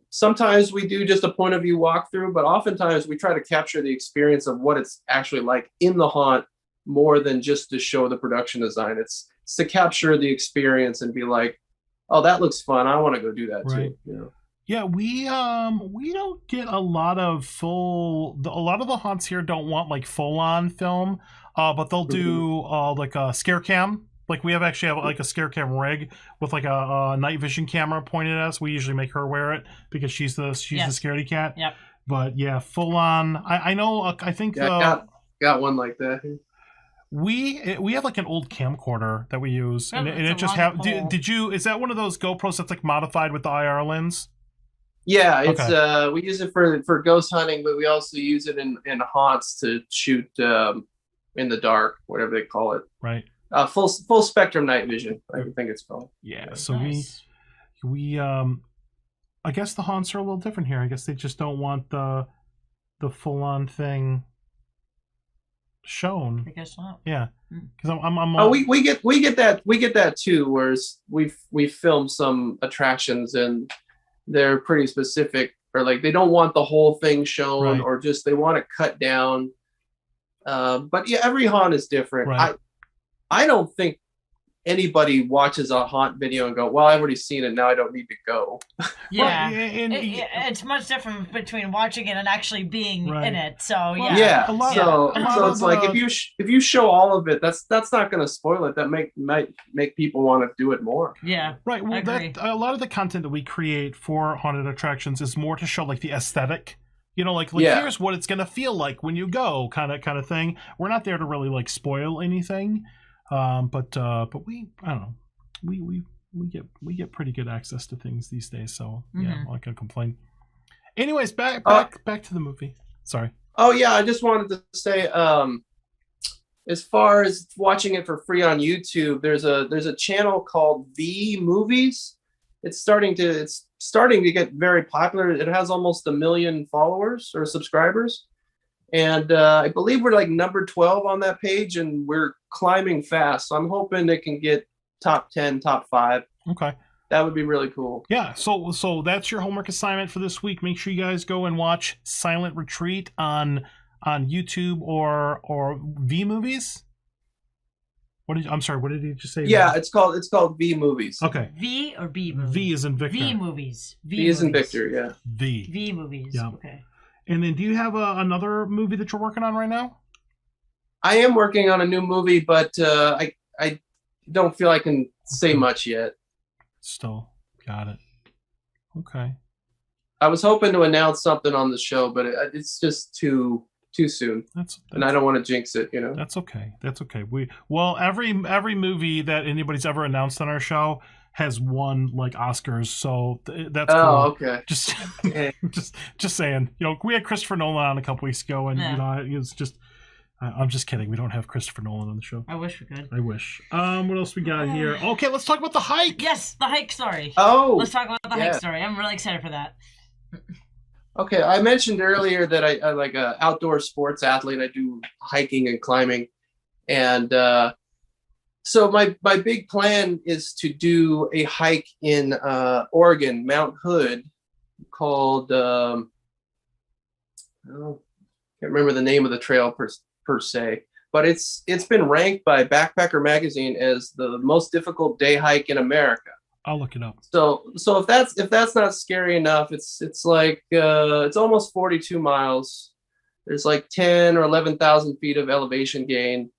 Sometimes we do just a point of view walkthrough, but oftentimes we try to capture the experience of what it's actually like in the haunt more than just to show the production design. It's to capture the experience and be like, oh, that looks fun, I want to go do that too. You know? Yeah, we don't get a lot of a lot of the haunts here don't want like full on film, but they'll do like a scare cam. Like we actually have like a scare cam rig with like a night vision camera pointed at us. We usually make her wear it because she's the scaredy cat. Yep. But yeah, full on. I know. I think got one like that. We have like an old camcorder that we use, and it just have. Did you? Is that one of those GoPros that's like modified with the IR lens? Yeah, it's we use it for ghost hunting, but we also use it in haunts to shoot in the dark, whatever they call it. Right. Full spectrum night vision, I think it's called. Yeah. So nice. we I guess the haunts are a little different here. I guess they just don't want the full on thing shown. I guess not. Yeah. Because we get that too. Whereas we filmed some attractions and they're pretty specific, or like they don't want the whole thing shown, right, or just they want it cut down. But yeah, every haunt is different. Right. I don't think anybody watches a haunt video and go, well, I've already seen it, now I don't need to go. Yeah, it's much different between watching it and actually being in it. So yeah, so it's like if you show all of it, that's not going to spoil it. That might make people want to do it more. Yeah, right. Well, a lot of the content that we create for haunted attractions is more to show like the aesthetic. You know, like here's what it's going to feel like when you go, kind of thing. We're not there to really like spoil anything. But we, I don't know, we get pretty good access to things these days, so yeah, I'm not gonna complain. Anyways, back to the movie. Sorry. Oh yeah, I just wanted to say, as far as watching it for free on YouTube, there's a channel called V Movies. It's starting to get very popular. It has almost 1 million followers or subscribers, and I believe we're like number 12 on that page, and we're climbing fast. So I'm hoping it can get top 10, top 5. Okay. That would be really cool. Yeah, so that's your homework assignment for this week. Make sure you guys go and watch Silent Retreat on YouTube or V Movies. I'm sorry, what did you just say? Yeah, it's called V Movies. Okay. V or B movies? V is in Victor. V movies. V is in Victor, yeah. V movies. Yeah. Okay. And then do you have another movie that you're working on right now? I am working on a new movie, but I don't feel I can say much yet. Still. Got it. Okay. I was hoping to announce something on the show, but it's just too soon. That's and I don't want to jinx it, you know. That's okay. That's okay. Every movie that anybody's ever announced on our show has won like Oscars, so that's cool. Oh, okay. Just just saying. You know, we had Christopher Nolan on a couple weeks ago, and you know, it was just. I'm just kidding. We don't have Christopher Nolan on the show. I wish we could. I wish. What else we got here? Okay, let's talk about the hike. Yes, the hike story. Oh, let's talk about the hike story. I'm really excited for that. Okay, I mentioned earlier that I like an outdoor sports athlete. I do hiking and climbing, and so my big plan is to do a hike in Oregon, Mount Hood, called I can't remember the name of the trail per se, but it's been ranked by Backpacker Magazine as the most difficult day hike in America. I'll look it up. So if that's not scary enough, it's like it's almost 42 miles. There's like 10 or 11,000 feet of elevation gain.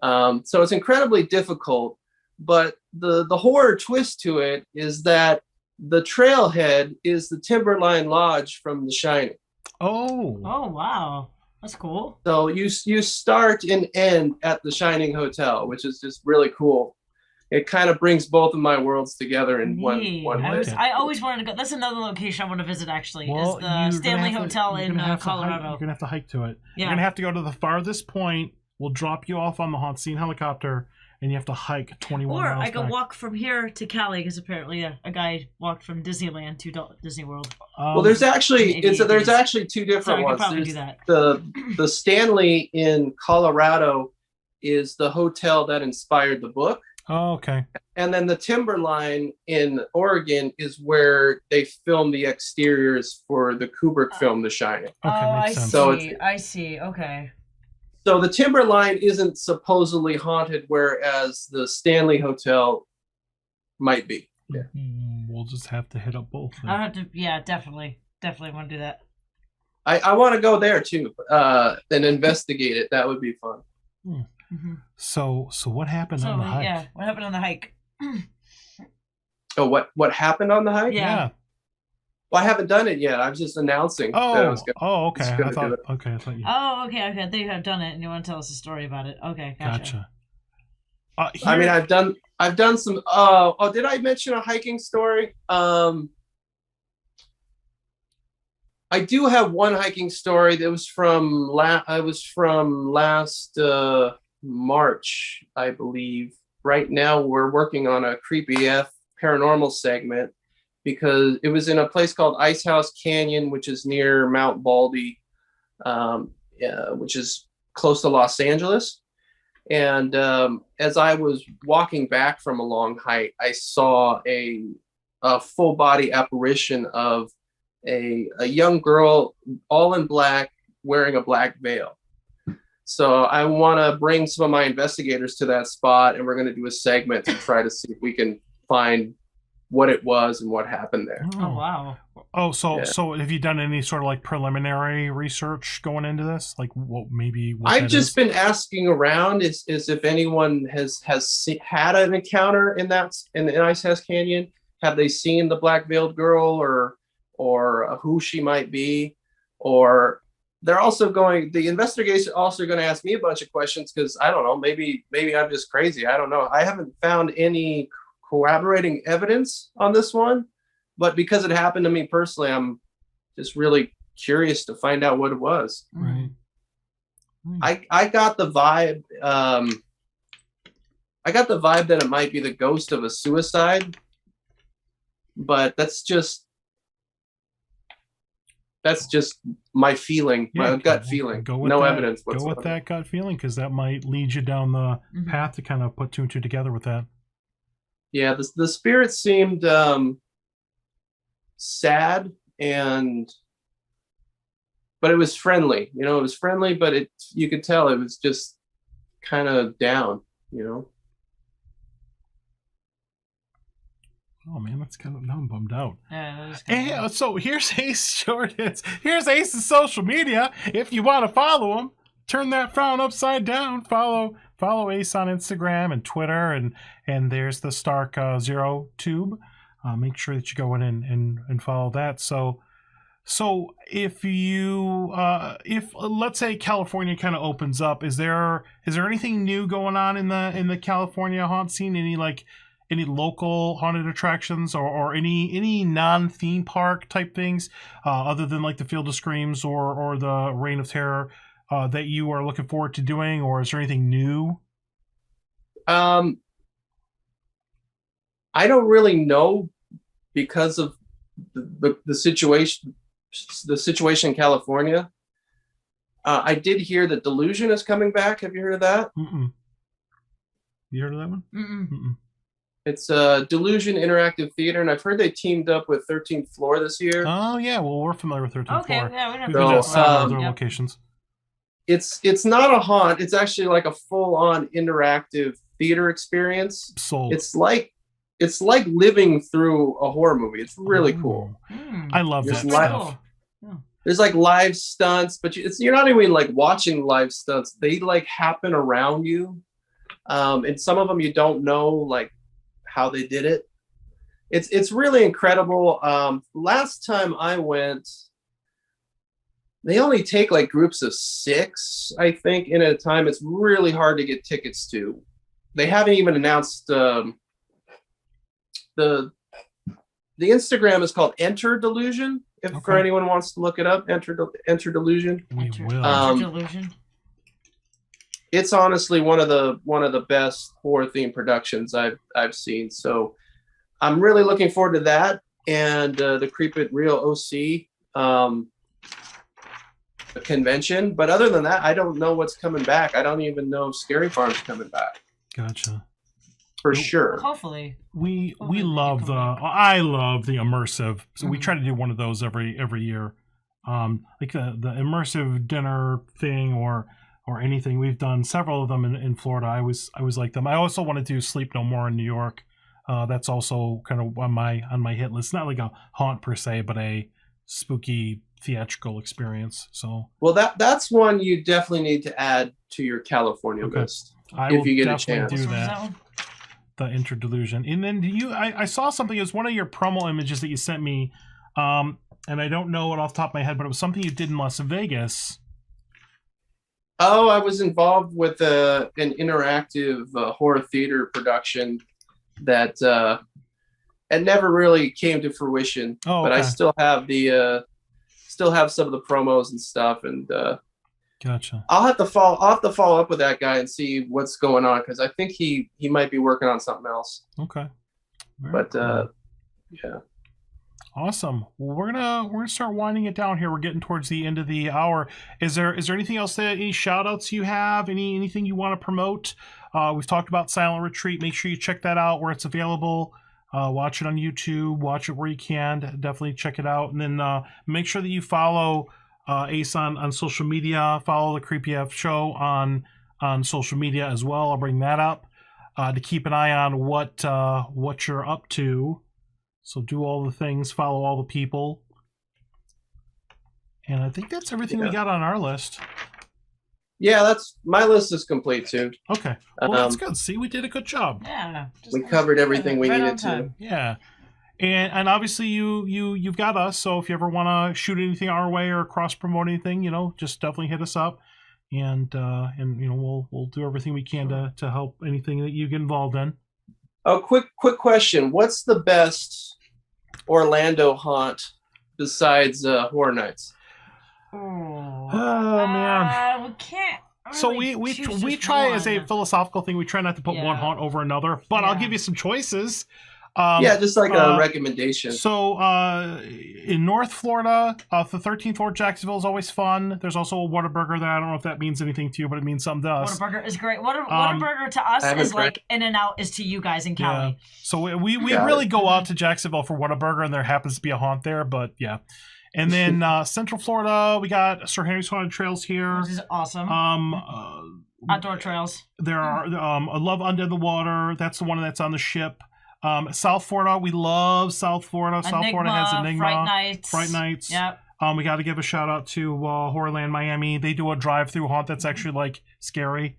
So it's incredibly difficult. But the horror twist to it is that the trailhead is the Timberline Lodge from The Shining. Oh wow. That's cool. So you start and end at the Shining Hotel, which is just really cool. It kind of brings both of my worlds together in one place. I always wanted to go. That's another location I want to visit, actually, is the Stanley Hotel in Colorado. You're going to have to hike to it. Yeah. You're going to have to go to the farthest point. We'll drop you off on the HauntScene helicopter, and you have to hike 21 miles Or I could back. walk from here to Cali, because apparently a guy walked from Disneyland to Disney World. Well, there's actually two different ones. I could probably do that. The Stanley in Colorado is the hotel that inspired the book. Oh, okay. And then the Timberline in Oregon is where they filmed the exteriors for the Kubrick film, The Shining. Okay, makes sense. I see. Okay. So the Timberline isn't supposedly haunted, whereas the Stanley Hotel might be. Yeah. We'll just have to hit up both. I'll have to. Yeah, definitely want to do that. I want to go there too, and investigate it. That would be fun. Mm-hmm. So what happened on the hike? Yeah, what happened on the hike? Oh, what happened on the hike? Yeah. Well, I haven't done it yet. I was just announcing. Oh, that I was gonna, okay. I thought you. Oh, okay. I thought you had done it, and you want to tell us a story about it. Okay, gotcha. I mean, I've done some. Did I mention a hiking story? I do have one hiking story that was from last March, I believe. Right now, we're working on a creepy paranormal segment because it was in a place called Ice House Canyon, which is near Mount Baldy, which is close to Los Angeles. And as I was walking back from a long hike, I saw a full body apparition of a young girl, all in black, wearing a black veil. So I want to bring some of my investigators to that spot, and we're going to do a segment to try to see if we can find what it was and what happened there. Oh wow. So have you done any sort of like preliminary research going into this? Like what I've just been asking around is if anyone has had an encounter in Ice House Canyon. Have they seen the black veiled girl or who she might be? Or the investigators are also going to ask me a bunch of questions because I don't know, maybe I'm just crazy. I don't know. I haven't found any corroborating evidence on this one, but because it happened to me personally, I'm just really curious to find out what it was. Right. I got the vibe. I got the vibe that it might be the ghost of a suicide, but that's just my feeling, my gut feeling. No evidence whatsoever. Go with that gut feeling, because that might lead you down the path to kind of put two and two together with that. Yeah, the spirit seemed sad, but it was friendly. You know, it was friendly, but you could tell it was just kind of down. You know. Oh man, that's kind of, now I'm bummed out. Yeah, and so here's Ace Jordan's. Here's Ace's social media. If you want to follow him, turn that frown upside down. Follow Ace on Instagram and Twitter, and there's the Stark Zero Tube. Make sure that you go in and follow that. So if you if let's say California kind of opens up, is there anything new going on in the California haunt scene? Any local haunted attractions or any non-theme park type things other than like the Field of Screams or the Reign of Terror that you are looking forward to doing, or is there anything new? I don't really know, because of the situation in California. I did hear that Delusion is coming back. Have you heard of that? Mm-mm. You heard of that one? Mm-mm. It's a Delusion Interactive Theater, and I've heard they teamed up with 13th Floor this year. Oh yeah, well we're familiar with 13th Floor. Okay, yeah, We've been at several other locations. It's not a haunt. It's actually like a full-on interactive theater experience. Sold. It's like living through a horror movie. It's really cool. I love that stuff. There's like live stunts, but you're not even like watching live stunts. They like happen around you, and some of them you don't know like how they did it. It's really incredible. Last time I went, they only take like groups of 6, I think, in at a time. It's really hard to get tickets to. They haven't even announced the Instagram is called Enter Delusion. If for anyone wants to look it up, Enter Delusion. We will. Enter Delusion. It's honestly one of the best horror themed productions I've seen. So I'm really looking forward to that, and the Creep It Real OC convention. But other than that, I don't know what's coming back. I don't even know if Scary Farm's coming back. Gotcha. For sure. Hopefully. I love the immersive. So we try to do one of those every year. Like the immersive dinner thing or anything. We've done several of them in Florida. I always like them. I also want to do Sleep No More in New York. That's also kind of on my hit list. Not like a haunt per se, but a spooky theatrical experience. So that's one you definitely need to add to your California list if you get a chance. Do that. The Enter Delusion. And then I saw something. It was one of your promo images that you sent me, and I don't know it off the top of my head, but it was something you did in Las Vegas. Oh, I was involved with an interactive horror theater production that it never really came to fruition. But I still have some of the promos and stuff, and gotcha. I'll have to follow up with that guy and see what's going on, because I think he might be working on something else. Okay. Yeah. Awesome. Well, we're gonna start winding it down here. We're getting towards the end of the hour. Is there anything else any shout outs you have? Anything you want to promote? We've talked about Silent Retreat. Make sure you check that out where it's available. Watch it on YouTube. Watch it where you can. Definitely check it out. And then make sure that you follow Ace on social media. Follow the Creepy F Show on social media as well. I'll bring that up to keep an eye on what you're up to. So do all the things, follow all the people. And I think that's everything we got on our list. Yeah, my list is complete too. Okay. Well, that's good. See, we did a good job. Yeah. We covered everything we needed to. Yeah. And obviously you've got us, so if you ever want to shoot anything our way or cross promote anything, just definitely hit us up. And we'll do everything we can to help anything that you get involved in. Oh, quick question. What's the best Orlando haunt besides Horror Nights? Oh man. We can't. So really we choose we just try as a one. philosophical thing. We try not to put one Yeah. haunt over another, but I'll Yeah. give you some choices. Yeah, just like a recommendation. So in North Florida, the 13th floor Jacksonville is always fun. There's also a Whataburger there. I don't know if that means anything to you, but it means something to us. Whataburger is great. Whataburger to us is like In-N-Out is to you guys in Cali. Yeah. So we really go out to Jacksonville for Whataburger, and there happens to be a haunt there, but yeah. And then Central Florida, we got Sir Henry's Haunted Trails here. Which is awesome. Outdoor trails. There are I love Under the Water. That's the one that's on the ship. South Florida, we love South Florida. South Florida has Enigma, Fright Nights. Yep. We got to give a shout out to Horrorland Miami. They do a drive-through haunt that's actually like scary.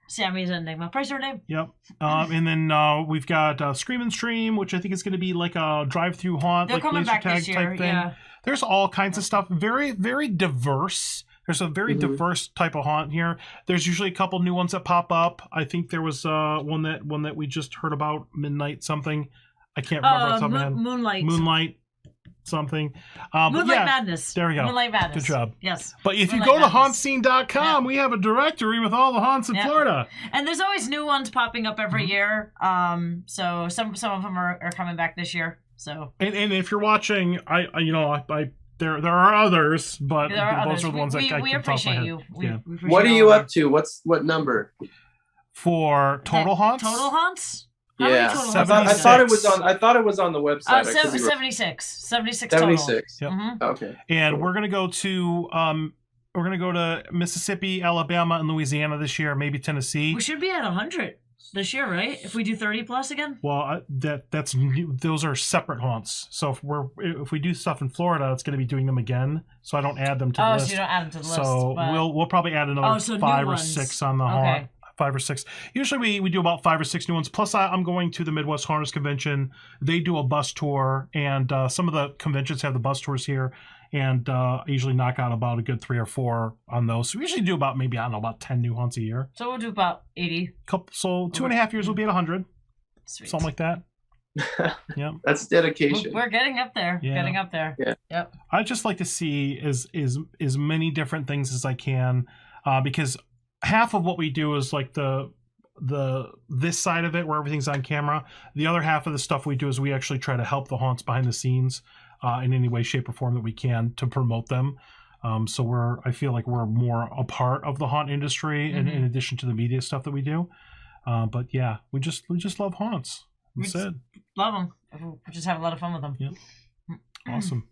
Sammy's Enigma. Price her name. Yep. And then we've got Scream and Stream, which I think is going to be like a drive-through haunt, They're like coming laser back tag this year, type thing. yeah. There's all kinds of stuff. Very, very diverse. There's a very diverse type of haunt here. There's usually a couple new ones that pop up. I think there was one that we just heard about, Midnight something. I can't remember off the top of my head. Moonlight something. Moonlight Madness. There we go. Moonlight Madness. Good job. Yes. But if you go to HauntScene.com, we have a directory with all the haunts in Florida. And there's always new ones popping up every year. So some of them are coming back this year. So and if you're watching, I there are others, but those are the ones that we appreciate you. We appreciate what are you up to? What number? For total haunts? Total haunts? Yeah, I thought it was on the website. 76. 76 total. 76. Yep. Okay. And we're gonna go to Mississippi, Alabama, and Louisiana this year, maybe Tennessee. We should be at 100 this year, right? If we do 30 plus again. Well, that's new. Those are separate haunts. So if we do stuff in Florida, it's going to be doing them again. So I don't add them to the list. So you don't add them to the list. So we'll probably add another 5 or 6 on the haunt. 5 or 6. Usually we do about 5 or 6 new ones. Plus I'm going to the Midwest Haunters Convention. They do a bus tour, and some of the conventions have the bus tours here. And I usually knock out about a good 3 or 4 on those. So we usually do about maybe, I don't know, about 10 new haunts a year. So we'll do about 80. So 2.5 years we'll be at 100. Sweet. Something like that. Yeah. That's dedication. We're getting up there. Yeah. Getting up there. Yeah. Yep. I just like to see as many different things as I can, because half of what we do is like this side of it where everything's on camera. The other half of the stuff we do is we actually try to help the haunts behind the scenes in any way, shape, or form that we can to promote them. So I feel like we're more a part of the haunt industry in addition to the media stuff that we do. But yeah, we just love haunts. That's it. Love them. We just have a lot of fun with them. Yep. Awesome.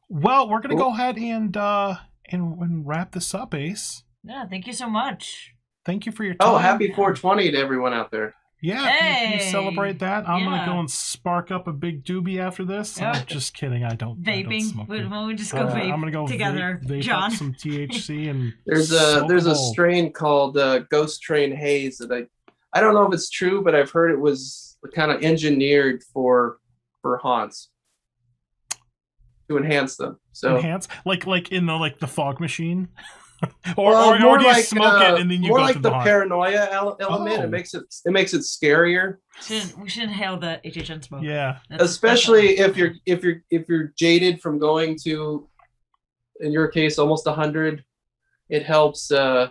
Well, we're gonna go ahead and wrap this up, Ace. Yeah, thank you so much. Thank you for your time. Oh, happy 420 to everyone out there. Yeah, hey, you celebrate that. I'm gonna go and spark up a big doobie after this. Yep. I'm just kidding. I don't vaping. We just go vape. I'm gonna go together, vape John. up some THC and there's a strain called Ghost Train Haze that I don't know if it's true, but I've heard it was kind of engineered for haunts to enhance them. So enhance like in the fog machine. or do you like, smoke it and then you more go like to the haunt? paranoia element. It makes it scarier. We should inhale the HHN smoke. Yeah, especially if you're jaded from going to, in your case, almost 100. It helps kind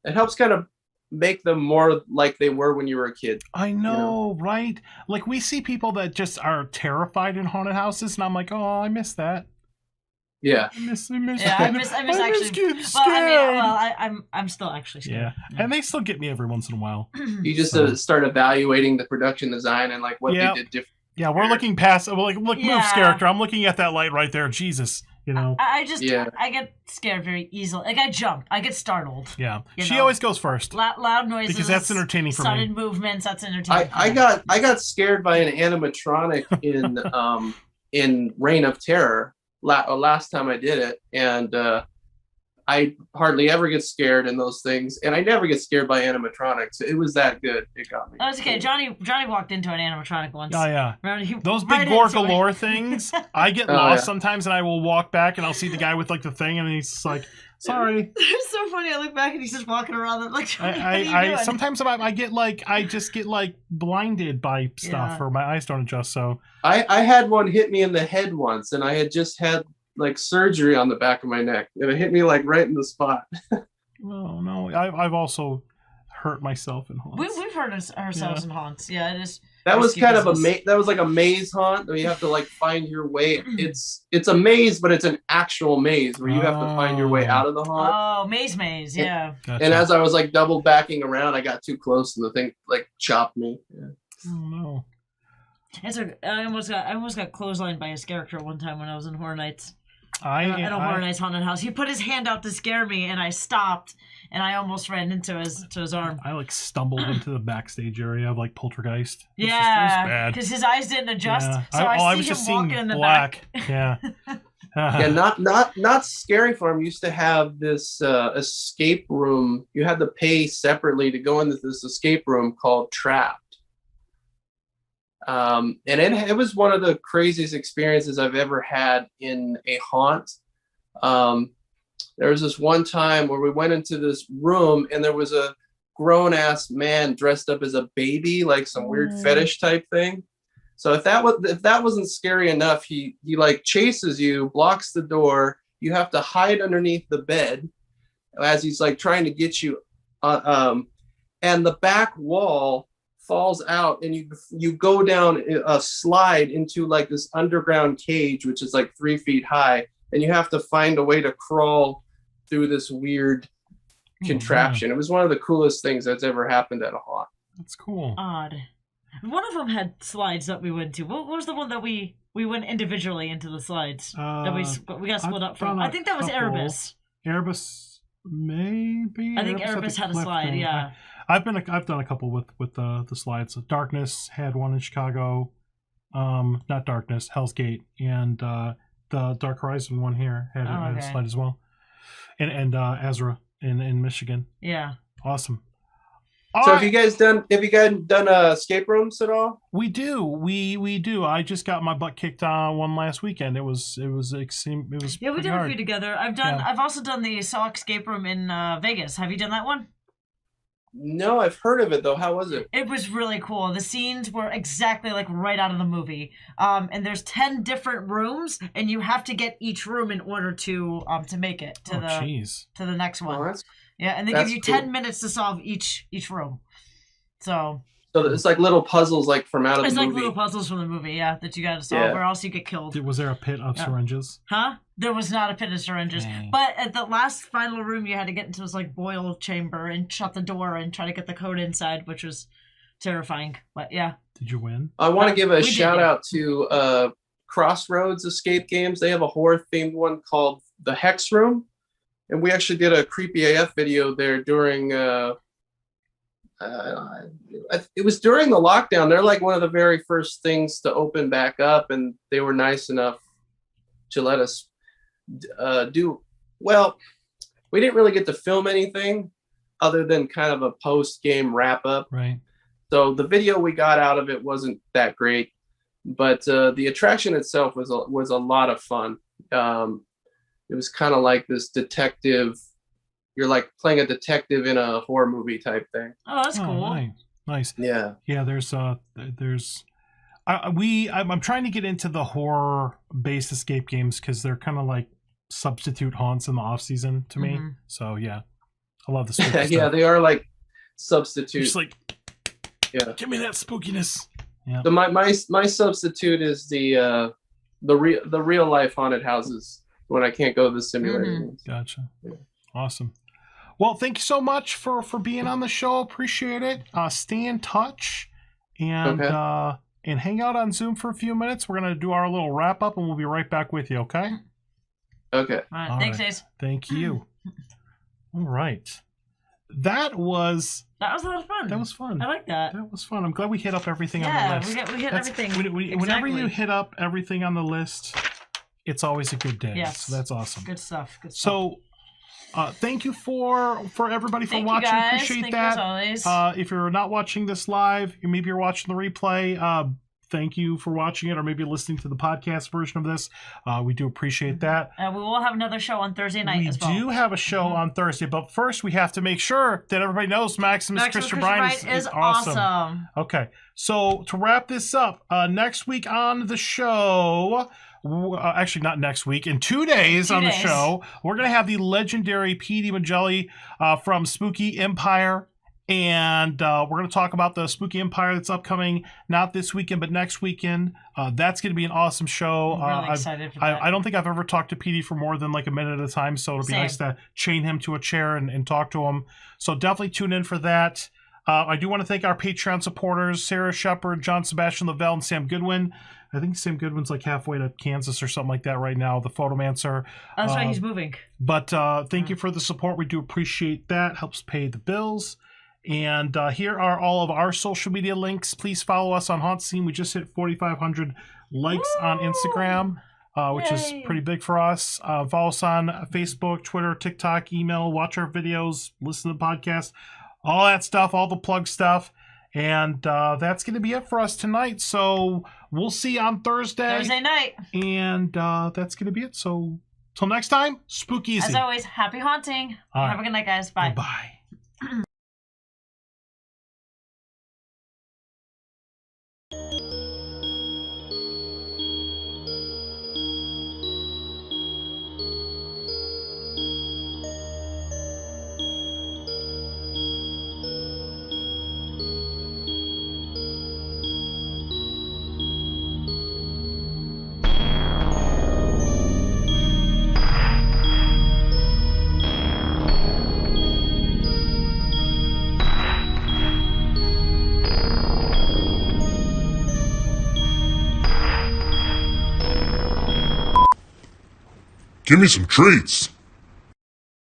of make them more like they were when you were a kid. I know, right? Like we see people that just are terrified in haunted houses, and I'm like, oh, I miss that. Yeah. I miss actually getting scared. I'm still actually scared. Yeah. And they still get me every once in a while. You just start evaluating the production design and like what they did different. Yeah, we're looking past move character. I'm looking at that light right there. Jesus. You know. I get scared very easily. Like I jump. I get startled. Yeah. She always goes first. Loud noises. Because that's entertaining for me. Sudden movements, that's entertaining. I got scared by an animatronic in Reign of Terror. Last time I did it, and I hardly ever get scared in those things, and I never get scared by animatronics. It was that good. It got me. Oh, it's okay. Johnny walked into an animatronic once. Oh yeah. Those big right Gore things. I get lost sometimes, and I will walk back, and I'll see the guy with like the thing, and he's like, "Sorry." It's so funny. I look back, and he's just walking around. I'm like, I sometimes I just get like blinded by stuff, or my eyes don't adjust. So I had one hit me in the head once, and I had just had like surgery on the back of my neck, and it hit me like right in the spot. Oh no, I've also hurt myself in haunts. We've hurt ourselves in haunts. Yeah, it is. That was risky kind of business. that was like a maze haunt where you have to like find your way. It's a maze, but it's an actual maze where you have to find your way out of the haunt. Oh, maze, yeah. Gotcha. And as I was like double backing around, I got too close and the thing like chopped me. Yeah. Oh no. I almost got clotheslined by his character one time when I was in Horror Nights. At a Horror Nights haunted house. He put his hand out to scare me, and I stopped, and I almost ran into his arm. I like stumbled into the backstage area of like Poltergeist. Yeah, because his eyes didn't adjust, so I see him walking in the back. Yeah. Yeah, not Scary Farm used to have this escape room. You had to pay separately to go into this escape room called Trapped. And it was one of the craziest experiences I've ever had in a haunt. There was this one time where we went into this room and there was a grown-ass man dressed up as a baby, like some weird fetish type thing. So if that wasn't scary enough, he like chases you, blocks the door. You have to hide underneath the bed as he's like trying to get you. And the back wall falls out and you go down a slide into like this underground cage, which is like 3 feet high. And you have to find a way to crawl through this weird contraption. It was one of the coolest things that's ever happened at a haunt. That's cool. Odd. One of them had slides that we went to. What was the one that we went individually into the slides that we got split up from? I think that was Erebus. Erebus, maybe. I think Erebus had a slide. Thing. Yeah. I've done a couple with the slides. Darkness had one in Chicago. Not Darkness, Hell's Gate, and the Dark Horizon one here had a slide as well. And Ezra in Michigan. Yeah. Awesome. So have you guys done escape rooms at all? We do. We do. I just got my butt kicked on one last weekend. It was Yeah, we did a few together. I've also done the Saw escape room in Vegas. Have you done that one? No, I've heard of it though. How was it? It was really cool. The scenes were exactly like right out of the movie. And there's 10 different rooms, and you have to get each room in order to make it to the next one. Oh, yeah, and they give you 10 minutes to solve each room. So it's like little puzzles like from out of the movie. It's like little puzzles from the movie, yeah, that you got to solve, or else you get killed. Was there a pit of syringes? Huh? There was not a pit of syringes. Dang. But at the last final room, you had to get into this like boil chamber and shut the door and try to get the code inside, which was terrifying. But yeah. Did you win? I want to give a shout out to Crossroads Escape Games. They have a horror themed one called The Hex Room. And we actually did a Creepy AF video there during, it was during the lockdown. They're like one of the very first things to open back up, and they were nice enough to let us well, we didn't really get to film anything other than kind of a post-game wrap-up. Right. So the video we got out of it wasn't that great, but the attraction itself was a lot of fun. It was kind of like this detective. You're like playing a detective in a horror movie type thing. Oh, that's cool. Nice. Yeah. Yeah. I'm trying to get into the horror-based escape games because they're kind of like substitute haunts in the off season to me. So yeah, I love the spooky yeah, stuff. they are like substitutes. Just like, give me that spookiness. Yeah. So my substitute is the real life haunted houses when I can't go to the simulated ones. Gotcha. Yeah. Awesome. Well, thank you so much for being on the show. Appreciate it. Stay in touch and hang out on Zoom for a few minutes. We're gonna do our little wrap up, and we'll be right back with you. Okay. Okay. All right. Thanks, Ace. Thank you. All right. That was a lot of fun. That was fun. I like that. That was fun. I'm glad we hit up everything on the list. We hit everything. Whenever you hit up everything on the list, it's always a good day. Yes. So that's awesome. Good stuff. So thank you for everybody for watching. Appreciate that. You as always. If you're not watching this live, maybe you're watching the replay. thank you for watching it or maybe listening to the podcast version of this. We do appreciate that. And we will have another show on Thursday night as well. We do have a show on Thursday, but first we have to make sure that everybody knows Maximus Christian Bryan is awesome. Okay, so to wrap this up, next week on the show, actually not next week, in 2 days on the show, we're going to have the legendary P.D. Magelli from Spooky Empire. And we're going to talk about the Spooky Empire that's upcoming, not this weekend, but next weekend. That's going to be an awesome show. I'm really excited for that. I don't think I've ever talked to PD for more than like a minute at a time, so it'll be nice to chain him to a chair and talk to him. So definitely tune in for that. I do want to thank our Patreon supporters, Sarah Shepard, John Sebastian Lavelle, and Sam Goodwin. I think Sam Goodwin's like halfway to Kansas or something like that right now, the Photomancer. That's right, he's moving. But thank you for the support. We do appreciate that. Helps pay the bills. And here are all of our social media links. Please follow us on HauntScene. We just hit 4,500 likes on Instagram, which is pretty big for us. Follow us on Facebook, Twitter, TikTok, email, watch our videos, listen to the podcast, all that stuff, all the plug stuff. And that's going to be it for us tonight. So we'll see you on Thursday night. And that's going to be it. So till next time, spook easy. As always, happy haunting. Have a good night, guys. Bye. Bye. Give me some treats.